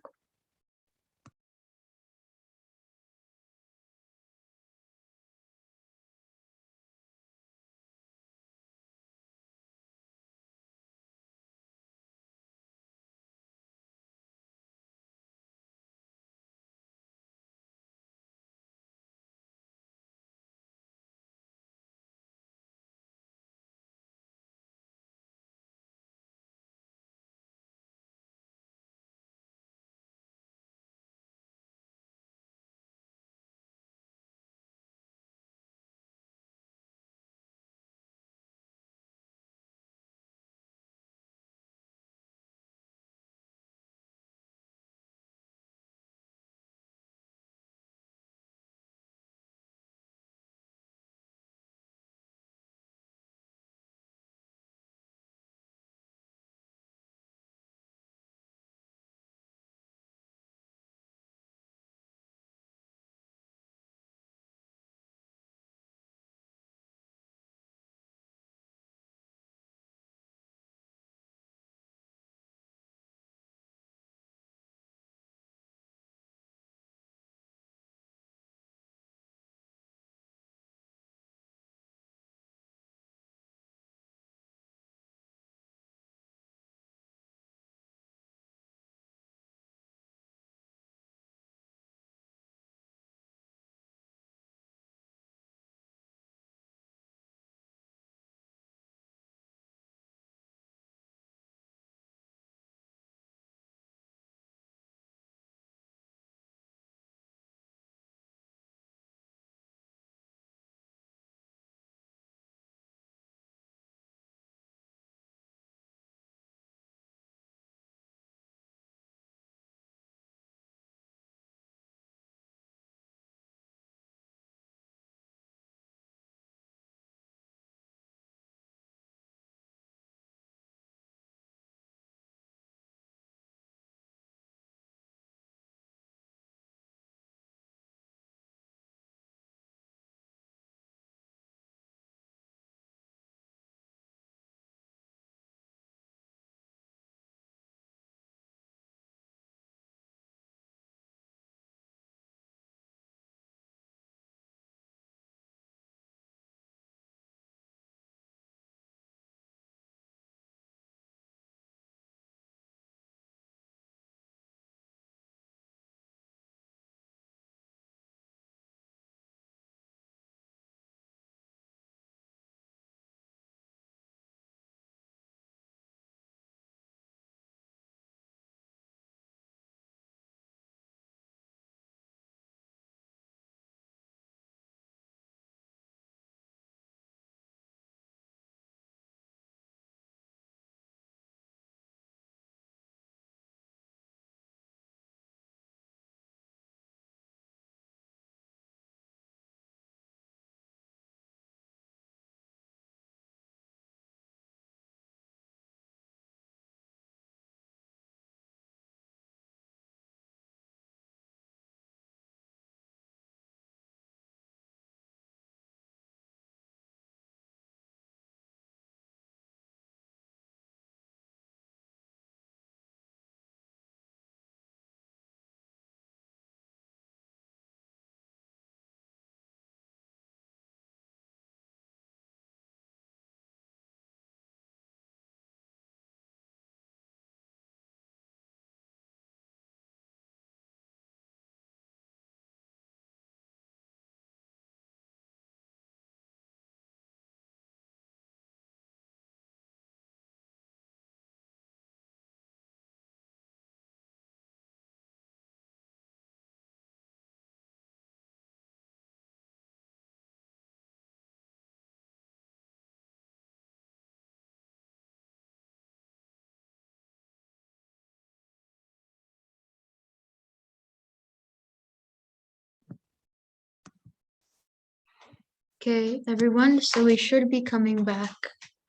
Okay, everyone, so we should be coming back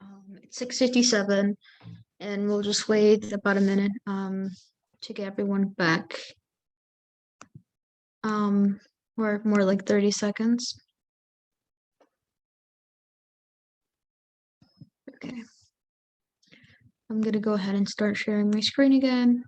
at 6:57, and we'll just wait about a minute to get everyone back. Or more like 30 seconds. Okay. I'm gonna go ahead and start sharing my screen again.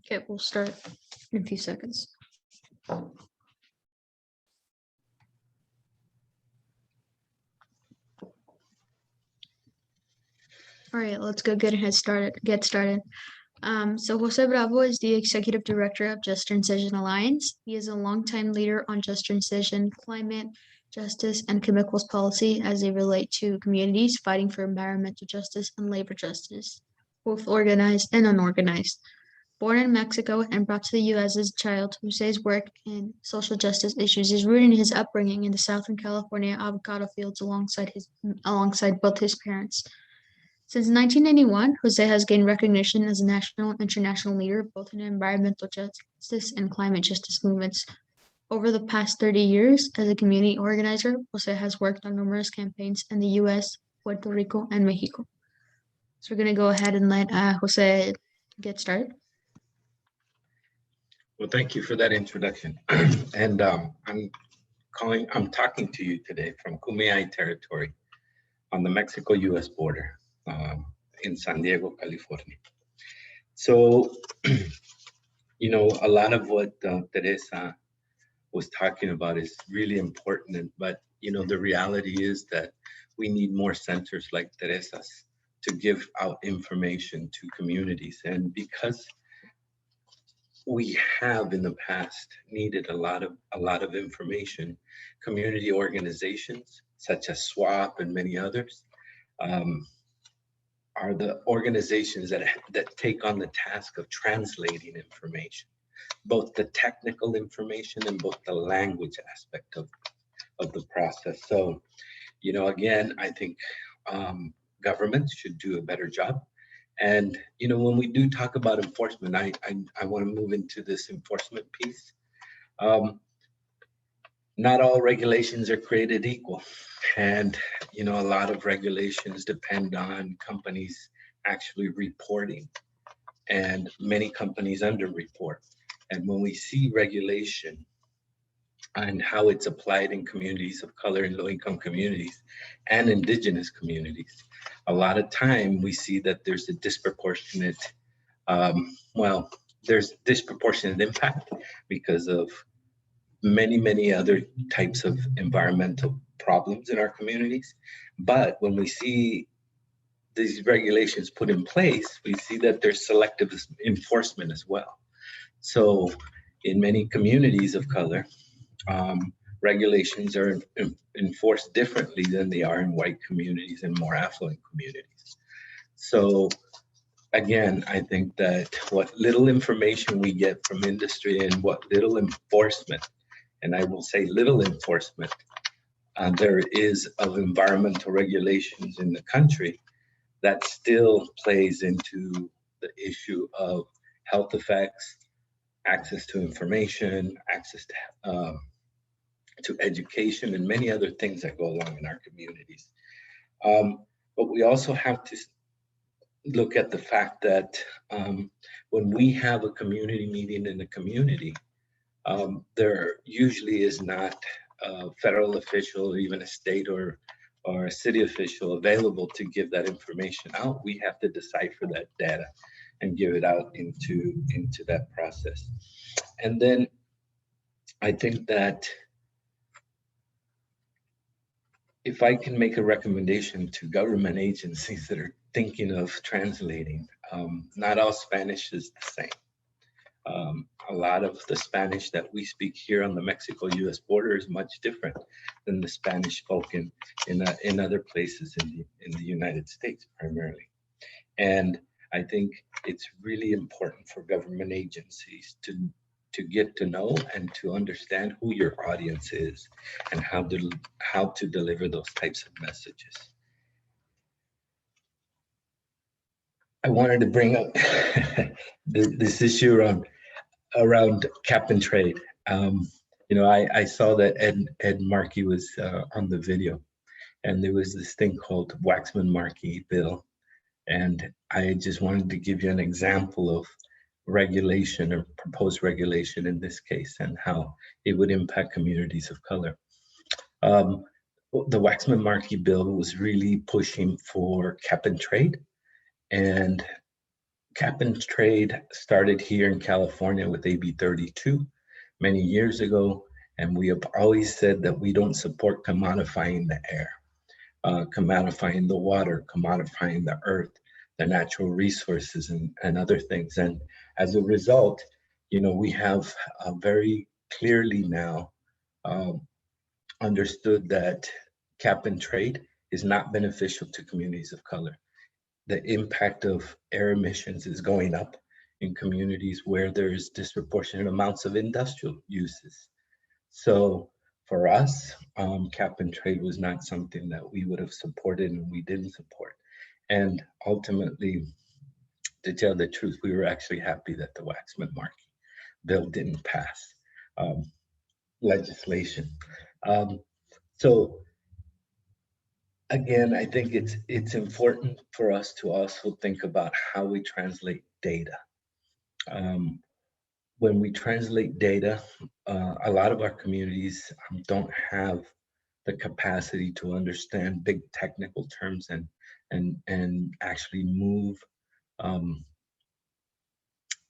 Okay, we'll start in a few seconds. All right, let's go get started. So Jose Bravo is the Executive Director of Just Transition Alliance. He is a longtime leader on just transition, climate, justice, and chemicals policy as they relate to communities fighting for environmental justice and labor justice, both organized and unorganized. Born in Mexico and brought to the U.S. as a child, Jose's work in social justice issues is rooted in his upbringing in the Southern California avocado fields alongside both his parents. Since 1991, Jose has gained recognition as a national and international leader both in environmental justice and climate justice movements. Over the past 30 years, as a community organizer, Jose has worked on numerous campaigns in the U.S., Puerto Rico, and Mexico. So we're going to go ahead and let Jose get started. Well, thank you for that introduction. And I'm talking to you today from Kumeyaay territory on the Mexico-US border in San Diego, California. So, you know, a lot of what Teresa was talking about is really important, but, you know, the reality is that we need more centers like Teresa's to give out information to communities. And because we have in the past needed a lot of information, community organizations such as SWAP and many others are the organizations that take on the task of translating information, both the technical information and both the language aspect of the process. So, you know, again, I think governments should do a better job. And, you know, when we do talk about enforcement, I want to move into this enforcement piece. Not all regulations are created equal. And, you know, a lot of regulations depend on companies actually reporting, and many companies underreport. And when we see regulation and how it's applied in communities of color and low-income communities and indigenous communities, a lot of time we see that there's a disproportionate, there's disproportionate impact because of many other types of environmental problems in our communities. But when we see these regulations put in place, we see that there's selective enforcement as well. So in many communities of color, regulations are enforced differently than they are in white communities and more affluent communities. So again, I think that what little information we get from industry and what little enforcement, and I will say little enforcement, there is of environmental regulations in the country, that still plays into the issue of health effects, access to information, access to education, and many other things that go along in our communities. But we also have to look at the fact that when we have a community meeting in a community, there usually is not a federal official, even a state or a city official available to give that information out. We have to decipher that data and give it out into that process. And then I think that if I can make a recommendation to government agencies that are thinking of translating, not all Spanish is the same. A lot of the Spanish that we speak here on the Mexico-US border is much different than the Spanish spoken in other places in the United States primarily. And I think it's really important for government agencies to to get to know and to understand who your audience is and how to deliver those types of messages. I wanted to bring up this issue around cap and trade. You know, I saw that Ed Markey was on the video, and there was this thing called Waxman-Markey bill. And I just wanted to give you an example of regulation or proposed regulation in this case and how it would impact communities of color. The Waxman-Markey bill was really pushing for cap and trade. And cap and trade started here in California with AB 32 many years ago. And we have always said that we don't support commodifying the air, commodifying the water, commodifying the earth, the natural resources and other things. And as a result, you know, we have very clearly now understood that cap and trade is not beneficial to communities of color. The impact of air emissions is going up in communities where there's disproportionate amounts of industrial uses. So for us, cap and trade was not something that we would have supported and we didn't support. And ultimately, to tell the truth, we were actually happy that the Waxman-Markey bill didn't pass legislation. So again, I think it's important for us to also think about how we translate data. When we translate data, a lot of our communities don't have the capacity to understand big technical terms and actually move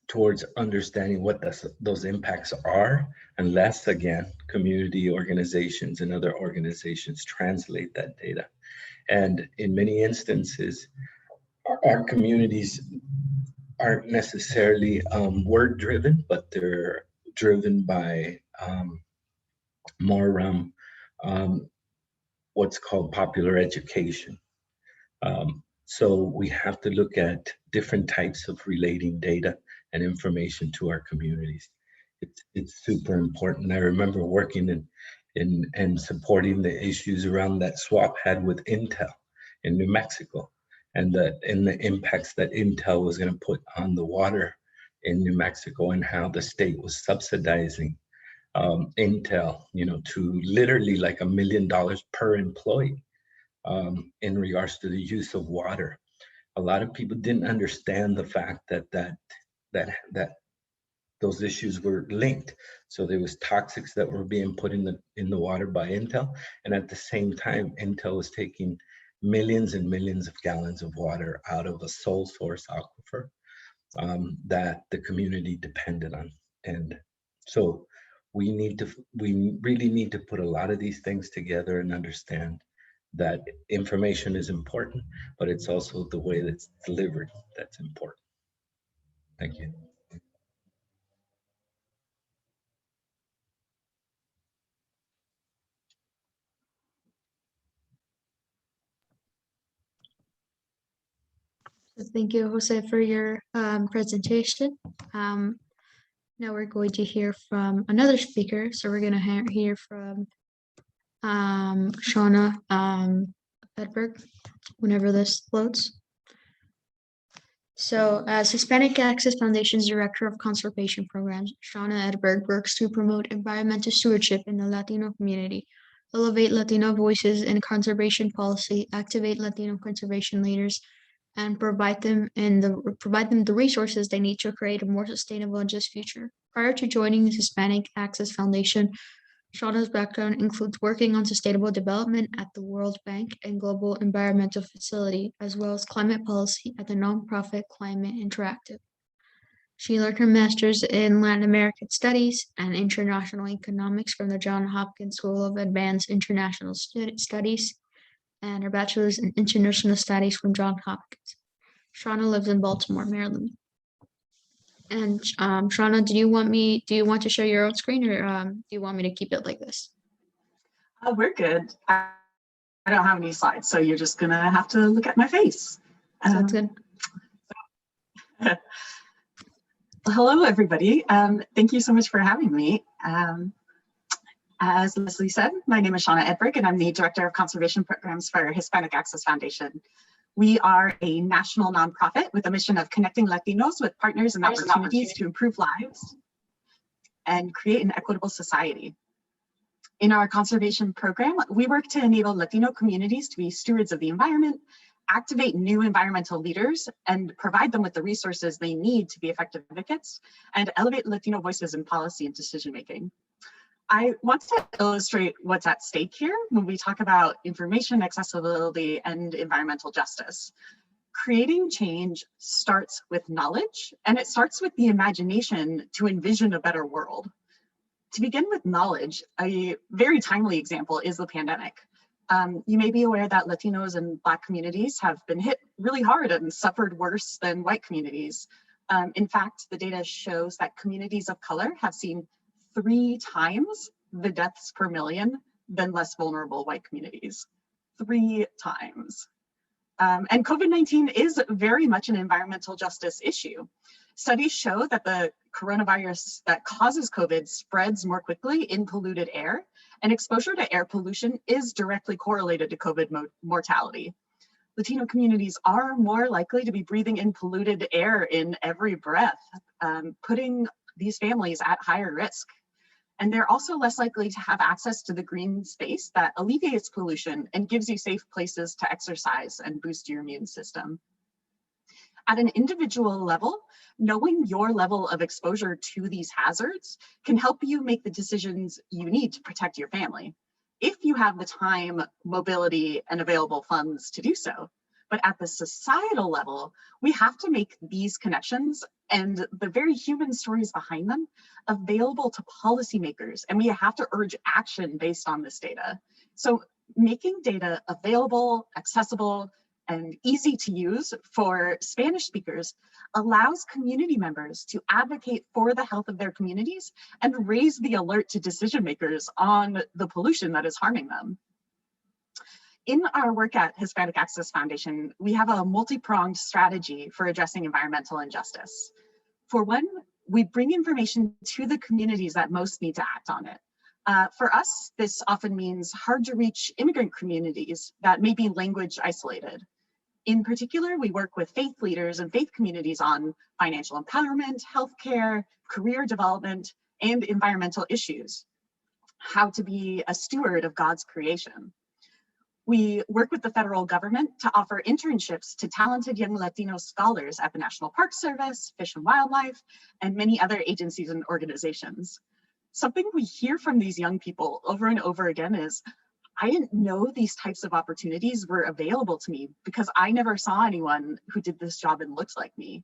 towards understanding what those impacts are, unless, again, community organizations and other organizations translate that data. And in many instances, our communities aren't necessarily word driven, but they're driven by more around what's called popular education. So we have to look at different types of relating data and information to our communities. It's super important. I remember working and supporting the issues around that swap had with Intel in New Mexico, and the impacts that Intel was going to put on the water in New Mexico, and how the state was subsidizing Intel, you know, to literally like $1 million per employee in regards to the use of water. A lot of people didn't understand the fact that those issues were linked. So there was toxics that were being put in the water by Intel, and at the same time, Intel was taking millions and millions of gallons of water out of a sole source aquifer that the community depended on. And so we really need to put a lot of these things together and understand that information is important, but it's also the way that's delivered that's important. Thank you. So thank you, Jose, for your presentation. Now we're going to hear from another speaker. So we're going to hear from Shauna Edberg, whenever this loads. So as Hispanic Access Foundation's Director of Conservation Programs, Shauna Edberg works to promote environmental stewardship in the Latino community, elevate Latino voices in conservation policy, activate Latino conservation leaders, and provide them the resources they need to create a more sustainable and just future. Prior to joining the Hispanic Access Foundation, Shauna's background includes working on sustainable development at the World Bank and Global Environmental Facility, as well as climate policy at the nonprofit Climate Interactive. She earned her master's in Latin American Studies and International Economics from the Johns Hopkins School of Advanced International Studies, and her bachelor's in International Studies from Johns Hopkins. Shauna lives in Baltimore, Maryland. And Shauna, do you want to share your own screen, or do you want me to keep it like this? We're good. I don't have any slides, so you're just gonna have to look at my face. Sounds good. Well, hello, everybody. Thank you so much for having me. As Leslie said, my name is Shauna Edberg, and I'm the Director of Conservation Programs for Hispanic Access Foundation. We are a national nonprofit with a mission of connecting Latinos with partners and opportunities to improve lives and create an equitable society. In our conservation program, we work to enable Latino communities to be stewards of the environment, activate new environmental leaders, and provide them with the resources they need to be effective advocates, and elevate Latino voices in policy and decision-making. I want to illustrate what's at stake here when we talk about information accessibility and environmental justice. Creating change starts with knowledge, and it starts with the imagination to envision a better world. To begin with knowledge, a very timely example is the pandemic. You may be aware that Latinos and Black communities have been hit really hard and suffered worse than white communities. In fact, the data shows that communities of color have seen 3 times the deaths per million than less vulnerable white communities. 3 times. And COVID-19 is very much an environmental justice issue. Studies show that the coronavirus that causes COVID spreads more quickly in polluted air, and exposure to air pollution is directly correlated to COVID mortality. Latino communities are more likely to be breathing in polluted air in every breath, putting these families at higher risk. And they're also less likely to have access to the green space that alleviates pollution and gives you safe places to exercise and boost your immune system. At an individual level, knowing your level of exposure to these hazards can help you make the decisions you need to protect your family, if you have the time, mobility, and available funds to do so. But at the societal level, we have to make these connections and the very human stories behind them available to policymakers, and we have to urge action based on this data. So making data available, accessible, and easy to use for Spanish speakers allows community members to advocate for the health of their communities and raise the alert to decision makers on the pollution that is harming them. In our work at Hispanic Access Foundation, we have a multi-pronged strategy for addressing environmental injustice. For one, we bring information to the communities that most need to act on it. For us, this often means hard to reach immigrant communities that may be language isolated. In particular, we work with faith leaders and faith communities on financial empowerment, healthcare, career development, and environmental issues, how to be a steward of God's creation. We work with the federal government to offer internships to talented young Latino scholars at the National Park Service, Fish and Wildlife, and many other agencies and organizations. Something we hear from these young people over and over again is, I didn't know these types of opportunities were available to me because I never saw anyone who did this job and looks like me.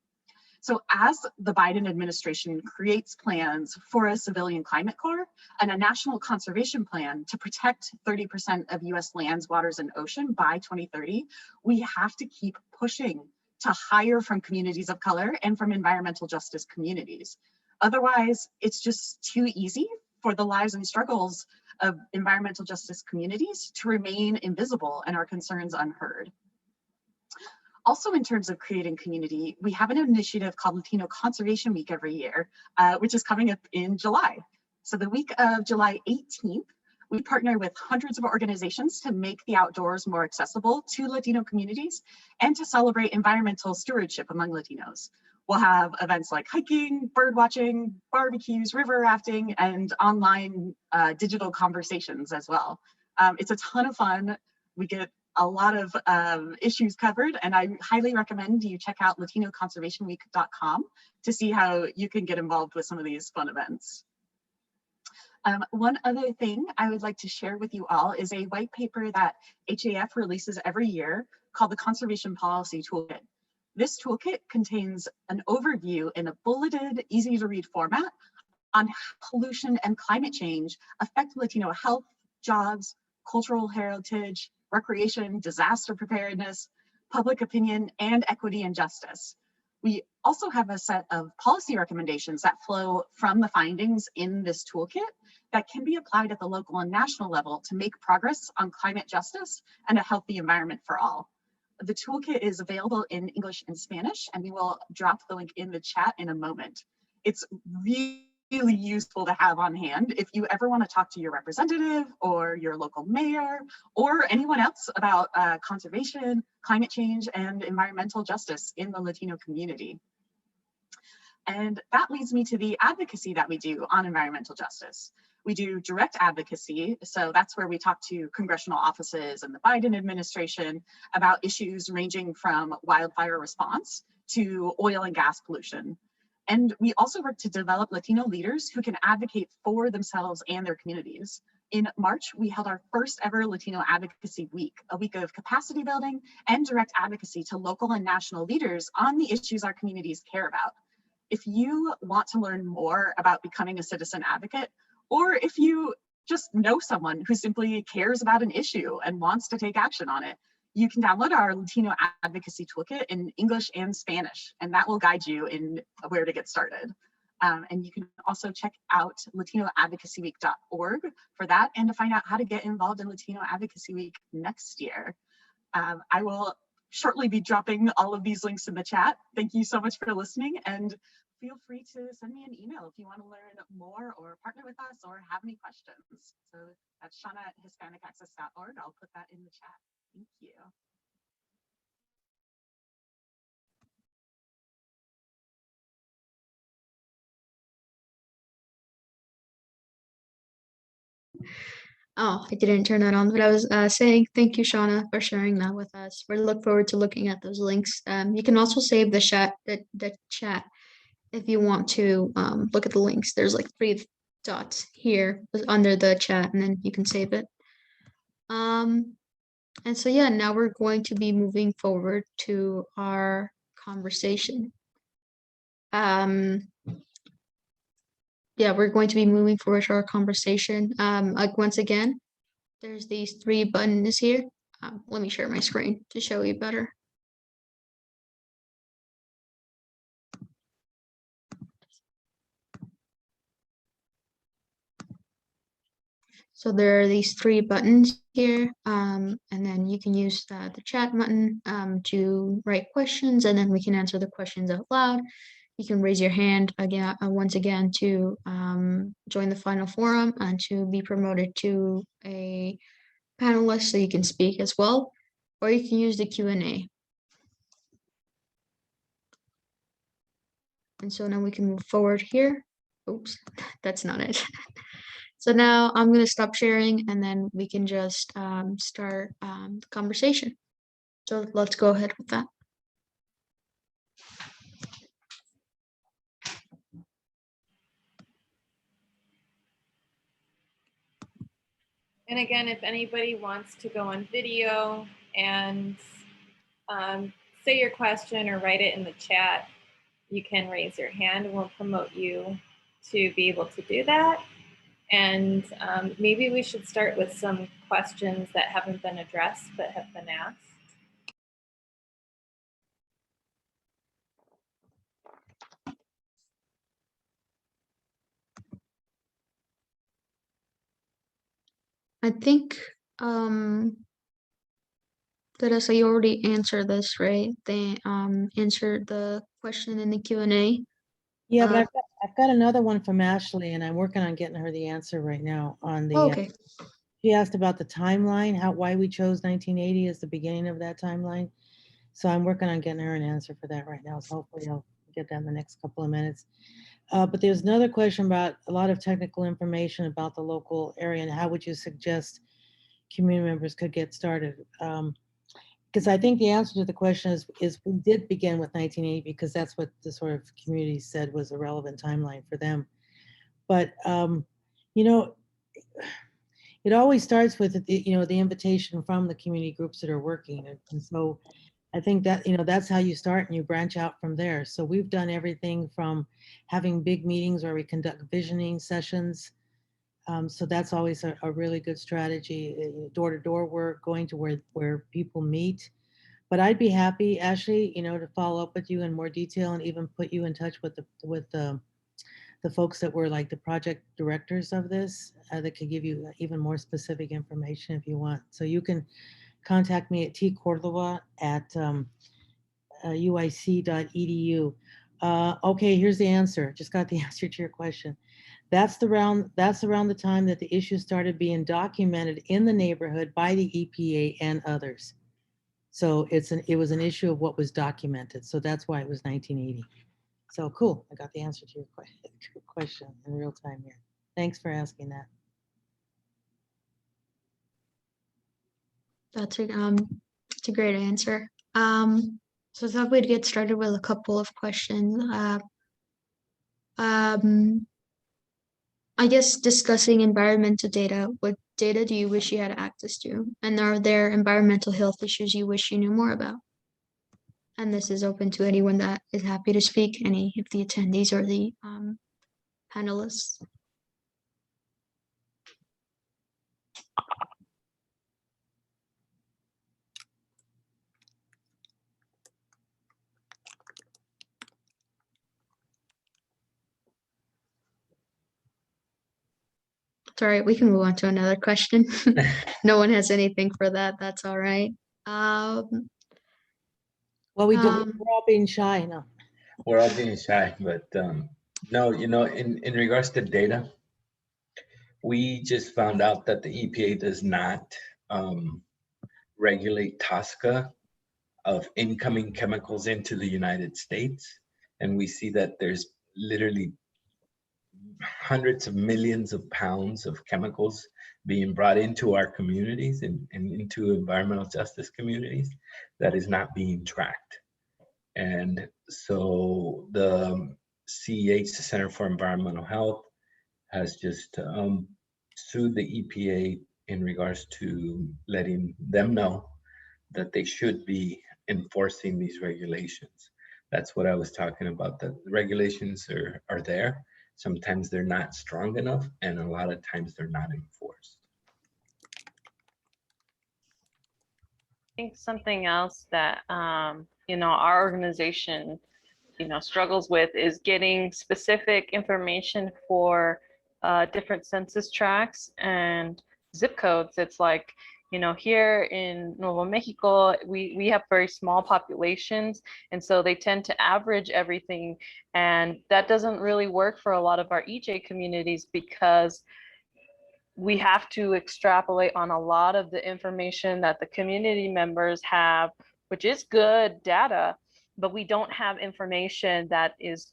So as the Biden administration creates plans for a civilian climate corps and a national conservation plan to protect 30% of US lands, waters, and ocean by 2030, we have to keep pushing to hire from communities of color and from environmental justice communities. Otherwise, it's just too easy for the lives and struggles of environmental justice communities to remain invisible and our concerns unheard. Also, in terms of creating community, we have an initiative called Latino Conservation Week every year, which is coming up in July. So the week of July 18th, we partner with hundreds of organizations to make the outdoors more accessible to Latino communities and to celebrate environmental stewardship among Latinos. We'll have events like hiking, bird watching, barbecues, river rafting, and online digital conversations as well. It's a ton of fun. We get a lot of issues covered, and I highly recommend you check out latinoconservationweek.com to see how you can get involved with some of these fun events. One other thing I would like to share with you all is a white paper that HAF releases every year called the Conservation Policy Toolkit. This toolkit contains an overview in a bulleted, easy to read format on how pollution and climate change affect Latino health, jobs, cultural heritage, recreation, disaster preparedness, public opinion, and equity and justice. We also have a set of policy recommendations that flow from the findings in this toolkit that can be applied at the local and national level to make progress on climate justice and a healthy environment for all. The toolkit is available in English and Spanish, and we will drop the link in the chat in a moment. it's really useful to have on hand if you ever want to talk to your representative or your local mayor or anyone else about conservation, climate change, and environmental justice in the Latino community. And that leads me to the advocacy that we do on environmental justice. We do direct advocacy, so that's where we talk to congressional offices and the Biden administration about issues ranging from wildfire response to oil and gas pollution. And we also work to develop Latino leaders who can advocate for themselves and their communities. In March, we held our first ever Latino Advocacy Week, a week of capacity building and direct advocacy to local and national leaders on the issues our communities care about. If you want to learn more about becoming a citizen advocate, or if you just know someone who simply cares about an issue and wants to take action on it, you can download our Latino Advocacy Toolkit in English and Spanish, and that will guide you in where to get started. And you can also check out latinoadvocacyweek.org for that and to find out how to get involved in Latino Advocacy Week next year. I will shortly be dropping all of these links in the chat. Thank you so much for listening, and feel free to send me an email if you want to learn more or partner with us or have any questions. So that's Shauna@hispanicaccess.org. I'll put that in the chat. Thank you. Oh, I didn't turn that on, but I was saying thank you, Shauna, for sharing that with us. We look forward to looking at those links. You can also save the chat if you want to look at the links. There's like 3 dots here under the chat, and then you can save it. And so yeah, now we're going to be moving forward to our conversation. Yeah, we're going to be moving forward to our conversation. Like once again, there's these 3 buttons here. Let me share my screen to show you better. So there are these 3 buttons here, and then you can use the chat button to write questions, and then we can answer the questions out loud. You can raise your hand again, once again, to join the final forum and to be promoted to a panelist so you can speak as well, or you can use the Q&A. And so now we can move forward here. Oops, that's not it. So now I'm going to stop sharing, and then we can just start the conversation. So let's go ahead with that. And again, if anybody wants to go on video and say your question or write it in the chat, you can raise your hand and we'll promote you to be able to do that. And maybe we should start with some questions that haven't been addressed but have been asked. I think Teresa, you already answered this, right? They answered the question in the Q&A. Yeah, but I've got another one from Ashley, and I'm working on getting her the answer right now on the. Okay. She asked about the timeline, why we chose 1980 as the beginning of that timeline. So I'm working on getting her an answer for that right now. So hopefully I'll get that in the next couple of minutes. But there's another question about a lot of technical information about the local area and how would you suggest community members could get started? Because I think the answer to the question is we did begin with 1980 because that's what the sort of community said was a relevant timeline for them. But, you know, it always starts with, you know, the invitation from the community groups that are working. And so I think that, you know, that's how you start and you branch out from there. So we've done everything from having big meetings where we conduct visioning sessions. So that's always a really good strategy, door-to-door work, going to where people meet. But I'd be happy, Ashley, you know, to follow up with you in more detail and even put you in touch with the folks that were like the project directors of this that could give you even more specific information if you want. So you can contact me at tcordova@uic.edu. Okay, here's the answer. Just got the answer to your question. That's around the time that the issue started being documented in the neighborhood by the EPA and others. So it was an issue of what was documented. So that's why it was 1980. So cool. I got the answer to your question in real time here. Thanks for asking that. That's it's a great answer. So I thought we'd get started with a couple of questions. I guess discussing environmental data. What data do you wish you had access to? And are there environmental health issues you wish you knew more about? And this is open to anyone that is happy to speak, any of the attendees or the panelists. It's all right, we can move on to another question. No one has anything for that, that's all right. Well, we're all being shy, no. We're all being shy, but no, in regards to data, we just found out that the EPA does not regulate TSCA of incoming chemicals into the United States. And we see that there's literally hundreds of millions of pounds of chemicals being brought into our communities and into environmental justice communities that is not being tracked. And so the CEH, the Center for Environmental Health, has just sued the EPA in regards to letting them know that they should be enforcing these regulations. That's what I was talking about, that the regulations are there. Sometimes they're not strong enough, and a lot of times they're not enforced. I think something else that our organization struggles with is getting specific information for different census tracts and zip codes. It's like, here in Nuevo Mexico, we have very small populations, and so they tend to average everything, and that doesn't really work for a lot of our EJ communities because we have to extrapolate on a lot of the information that the community members have, which is good data, but we don't have information that is,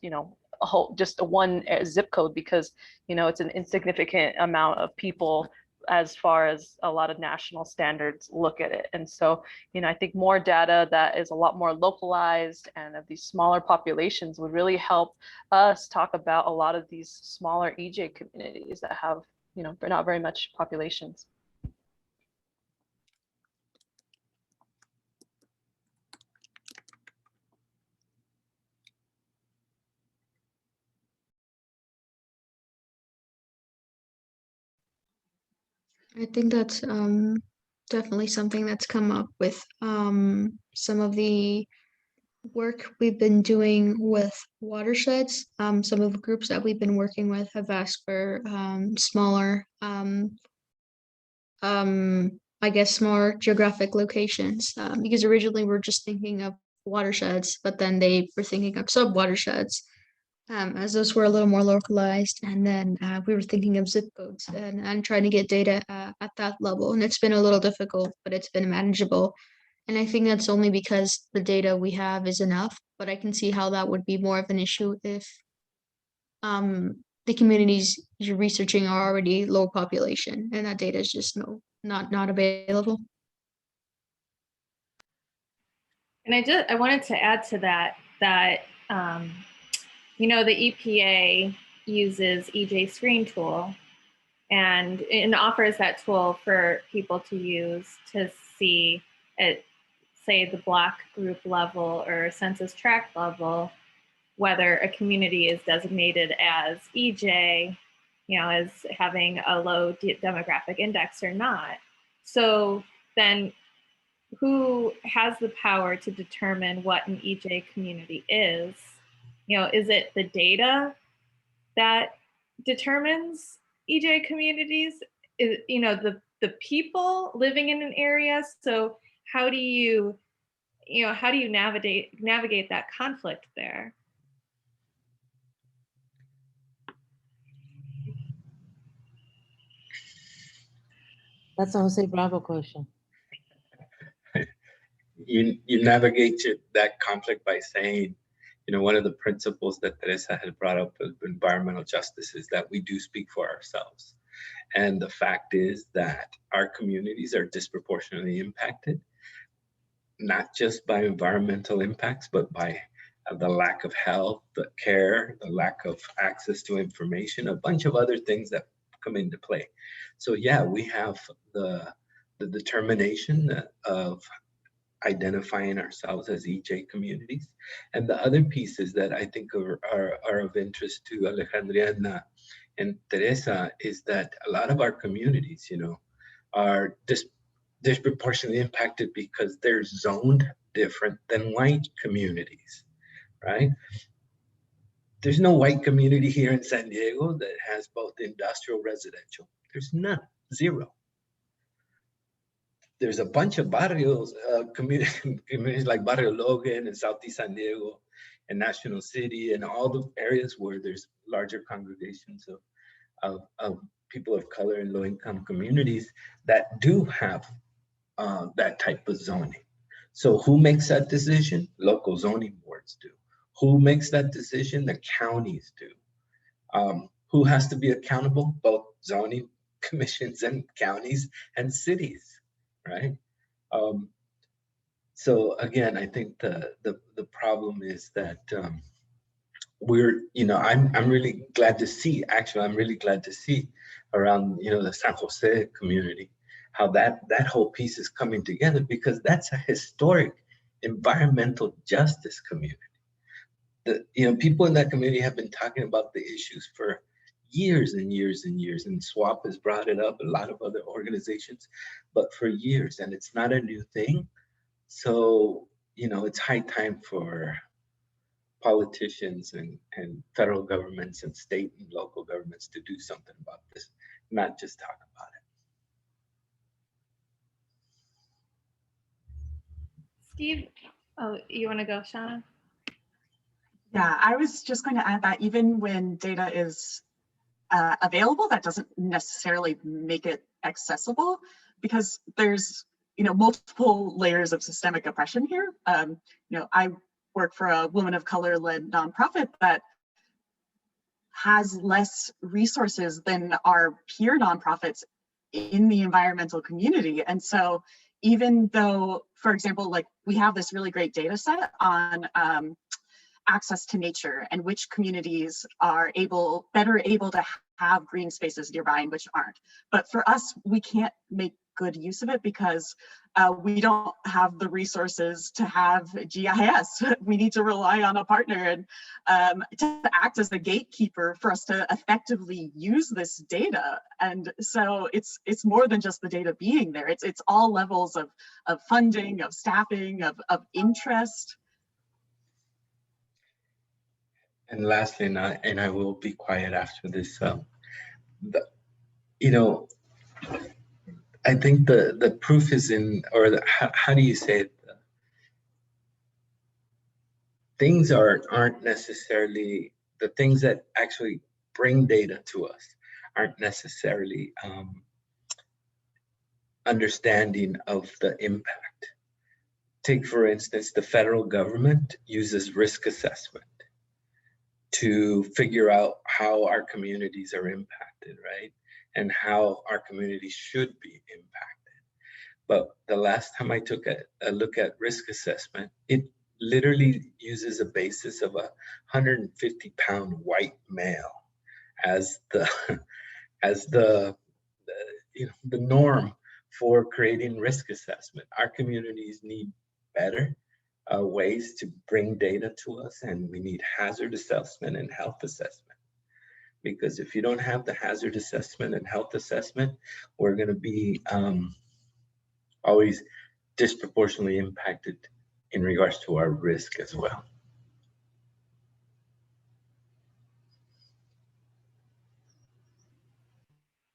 just a one zip code because, it's an insignificant amount of people as far as a lot of national standards look at it. And so, I think more data that is a lot more localized and of these smaller populations would really help us talk about a lot of these smaller EJ communities that have not very much populations. I think that's definitely something that's come up with some of the work we've been doing with watersheds. Some of the groups that we've been working with have asked for smaller I guess smaller geographic locations because originally we're just thinking of watersheds, but then they were thinking of sub watersheds as those were a little more localized. And then we were thinking of zip codes and trying to get data at that level. And it's been a little difficult, but it's been manageable. And I think that's only because the data we have is enough, but I can see how that would be more of an issue if the communities you're researching are already low population and that data is just not available. And I wanted to add to that the EPA uses EJ Screen tool and offers that tool for people to use to see at, say, the block group level or census tract level, whether a community is designated as EJ, as having a low demographic index or not. So then who has the power to determine what an EJ community is? Is it the data that determines EJ communities? Is, the people living in an area? So how do you navigate that conflict there? That's a Jose Bravo question. You navigate that conflict by saying, one of the principles that Teresa had brought up with environmental justice is that we do speak for ourselves. And the fact is that our communities are disproportionately impacted, not just by environmental impacts, but by the lack of health, the care, the lack of access to information, a bunch of other things that come into play. So yeah, we have the determination of identifying ourselves as EJ communities. And the other pieces that I think are of interest to Alejandra and Teresa is that a lot of our communities, are disproportionately impacted because they're zoned different than white communities, right? There's no white community here in San Diego that has both industrial residential. There's none, zero. There's a bunch of barrios, communities like Barrio Logan and Southeast San Diego and National City and all the areas where there's larger congregations of people of color and low-income communities that do have that type of zoning. So who makes that decision? Local zoning boards do. Who makes that decision? The counties do. Who has to be accountable? Both zoning commissions and counties and cities. Right. So again, I think the problem is that we're, I'm really glad to see, I'm really glad to see around, the San Jose community, how that whole piece is coming together, because that's a historic environmental justice community. People in that community have been talking about the issues for years and years and years, and SWAP has brought it up, a lot of other organizations, but for years, and it's not a new thing. So, it's high time for politicians and federal governments and state and local governments to do something about this, not just talk about it. Steve, oh, you want to go, Shauna? Yeah, I was just going to add that even when data is available, that doesn't necessarily make it accessible, because there's multiple layers of systemic oppression here. I work for a woman of color led nonprofit that has less resources than our peer nonprofits in the environmental community. And so even though, for example, like we have this really great data set on access to nature and which communities are better able to have green spaces nearby and which aren't. But for us, we can't make good use of it because we don't have the resources to have GIS. We need to rely on a partner and to act as the gatekeeper for us to effectively use this data. And so it's more than just the data being there. It's all levels of funding, of staffing, of interest. And lastly, and I will be quiet after this, I think the proof is in, or how do you say it? Things aren't necessarily, the things that actually bring data to us aren't necessarily understanding of the impact. Take, for instance, the federal government uses risk assessment to figure out how our communities are impacted, right? And how our communities should be impacted. But the last time I took a look at risk assessment, it literally uses a basis of a 150-pound white male as the norm for creating risk assessment. Our communities need better ways to bring data to us, and we need hazard assessment and health assessment. Because if you don't have the hazard assessment and health assessment, we're going to be always disproportionately impacted in regards to our risk as well.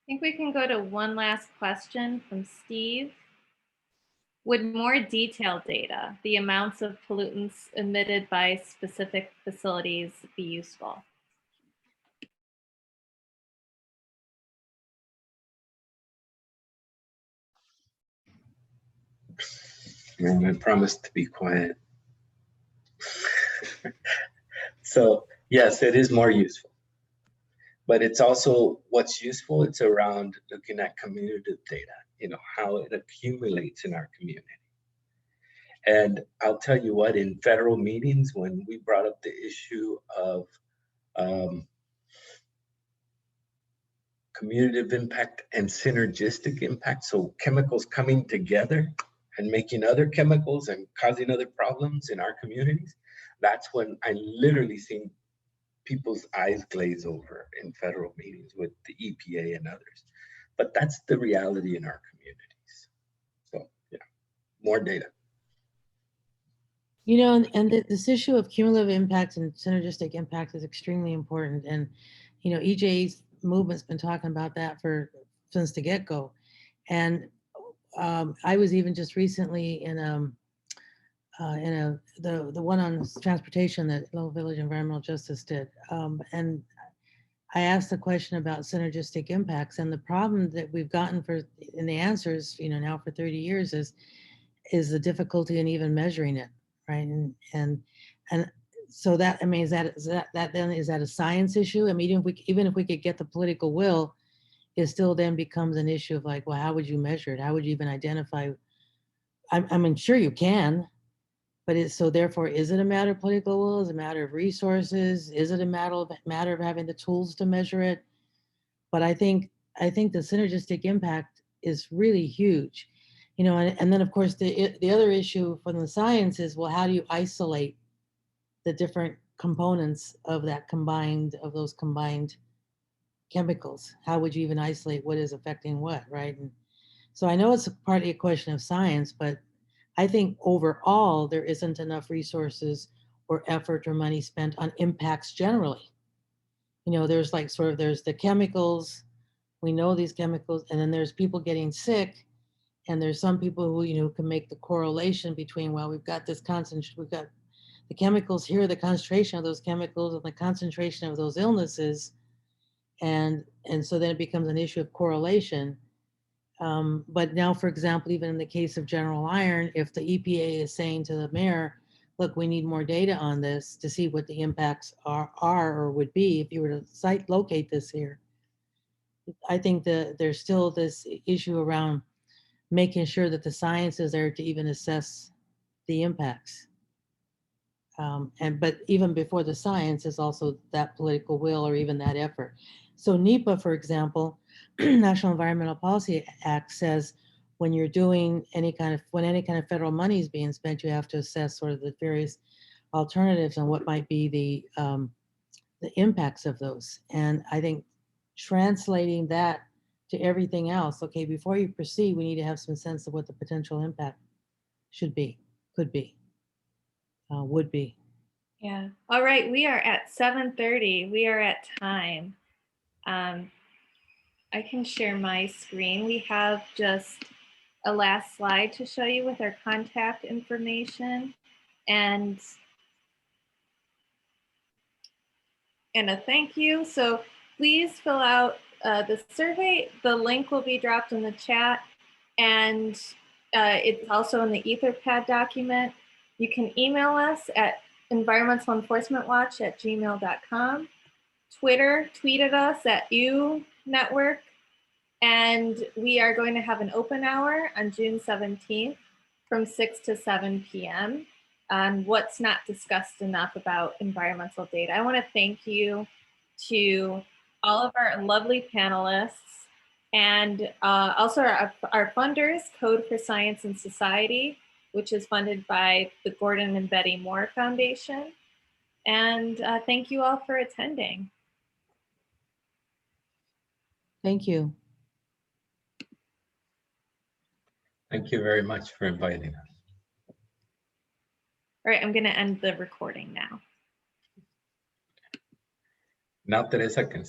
I think we can go to one last question from Steve. Would more detailed data, the amounts of pollutants emitted by specific facilities, be useful? And I promised to be quiet. So yes, it is more useful. But it's also what's useful, it's around looking at cumulative data, you know, how it accumulates in our community. And I'll tell you what, in federal meetings, when we brought up the issue of cumulative impact and synergistic impact, so chemicals coming together and making other chemicals and causing other problems in our communities, that's when I literally seen people's eyes glaze over in federal meetings with the EPA and others. But that's the reality in our communities. So yeah, more data. You know, and this issue of cumulative impact and synergistic impact is extremely important. And, you know, EJ's movement's been talking about that since the get-go. And I was even just recently in the one on transportation that Little Village Environmental Justice did. And I asked the question about synergistic impacts, and the problem that we've gotten in the answers, you know, now for 30 years is the difficulty in even measuring it, right? And so that, I mean, is that a science issue? I mean, even if we could get the political will, it still then becomes an issue of like, well, how would you measure it? How would you even identify? I mean, sure you can, but so therefore, is it a matter of political will? Is it a matter of resources? Is it a matter of having the tools to measure it? But I think the synergistic impact is really huge, you know. And then of course the other issue from the science is, well, how do you isolate the different components of those combined chemicals? How would you even isolate what is affecting what, right? And so I know it's partly a question of science, but I think overall there isn't enough resources or effort or money spent on impacts generally. You know, there's like there's the chemicals, we know these chemicals, and then there's people getting sick, and there's some people who, you know, can make the correlation between, well, we've got this we've got the chemicals here, the concentration of those chemicals and the concentration of those illnesses. And so then it becomes an issue of correlation. But now, for example, even in the case of General Iron, if the EPA is saying to the mayor, look, we need more data on this to see what the impacts are or would be if you were to locate this here. I think that there's still this issue around making sure that the science is there to even assess the impacts. But even before the science is also that political will or even that effort. So NEPA, for example, National Environmental Policy Act says when you're doing any kind of federal money is being spent, you have to assess sort of the various alternatives and what might be the impacts of those. And I think translating that to everything else, okay, before you proceed, we need to have some sense of what the potential impact should be, could be, would be. Yeah. All right. We are at 7:30. We are at time. I can share my screen. We have just a last slide to show you with our contact information and a thank you. So please fill out the survey. The link will be dropped in the chat, and it's also in the Etherpad document. You can email us at environmentalenforcementwatch@gmail.com. Twitter, tweet at us at UNetwork. And we are going to have an open hour on June 17th from 6 to 7 p.m. on what's not discussed enough about environmental data. I want to thank you to all of our lovely panelists and also our funders, Code for Science and Society, which is funded by the Gordon and Betty Moore Foundation. And thank you all for attending. Thank you. Thank you very much for inviting us. All right, I'm going to end the recording now. Now Teresa can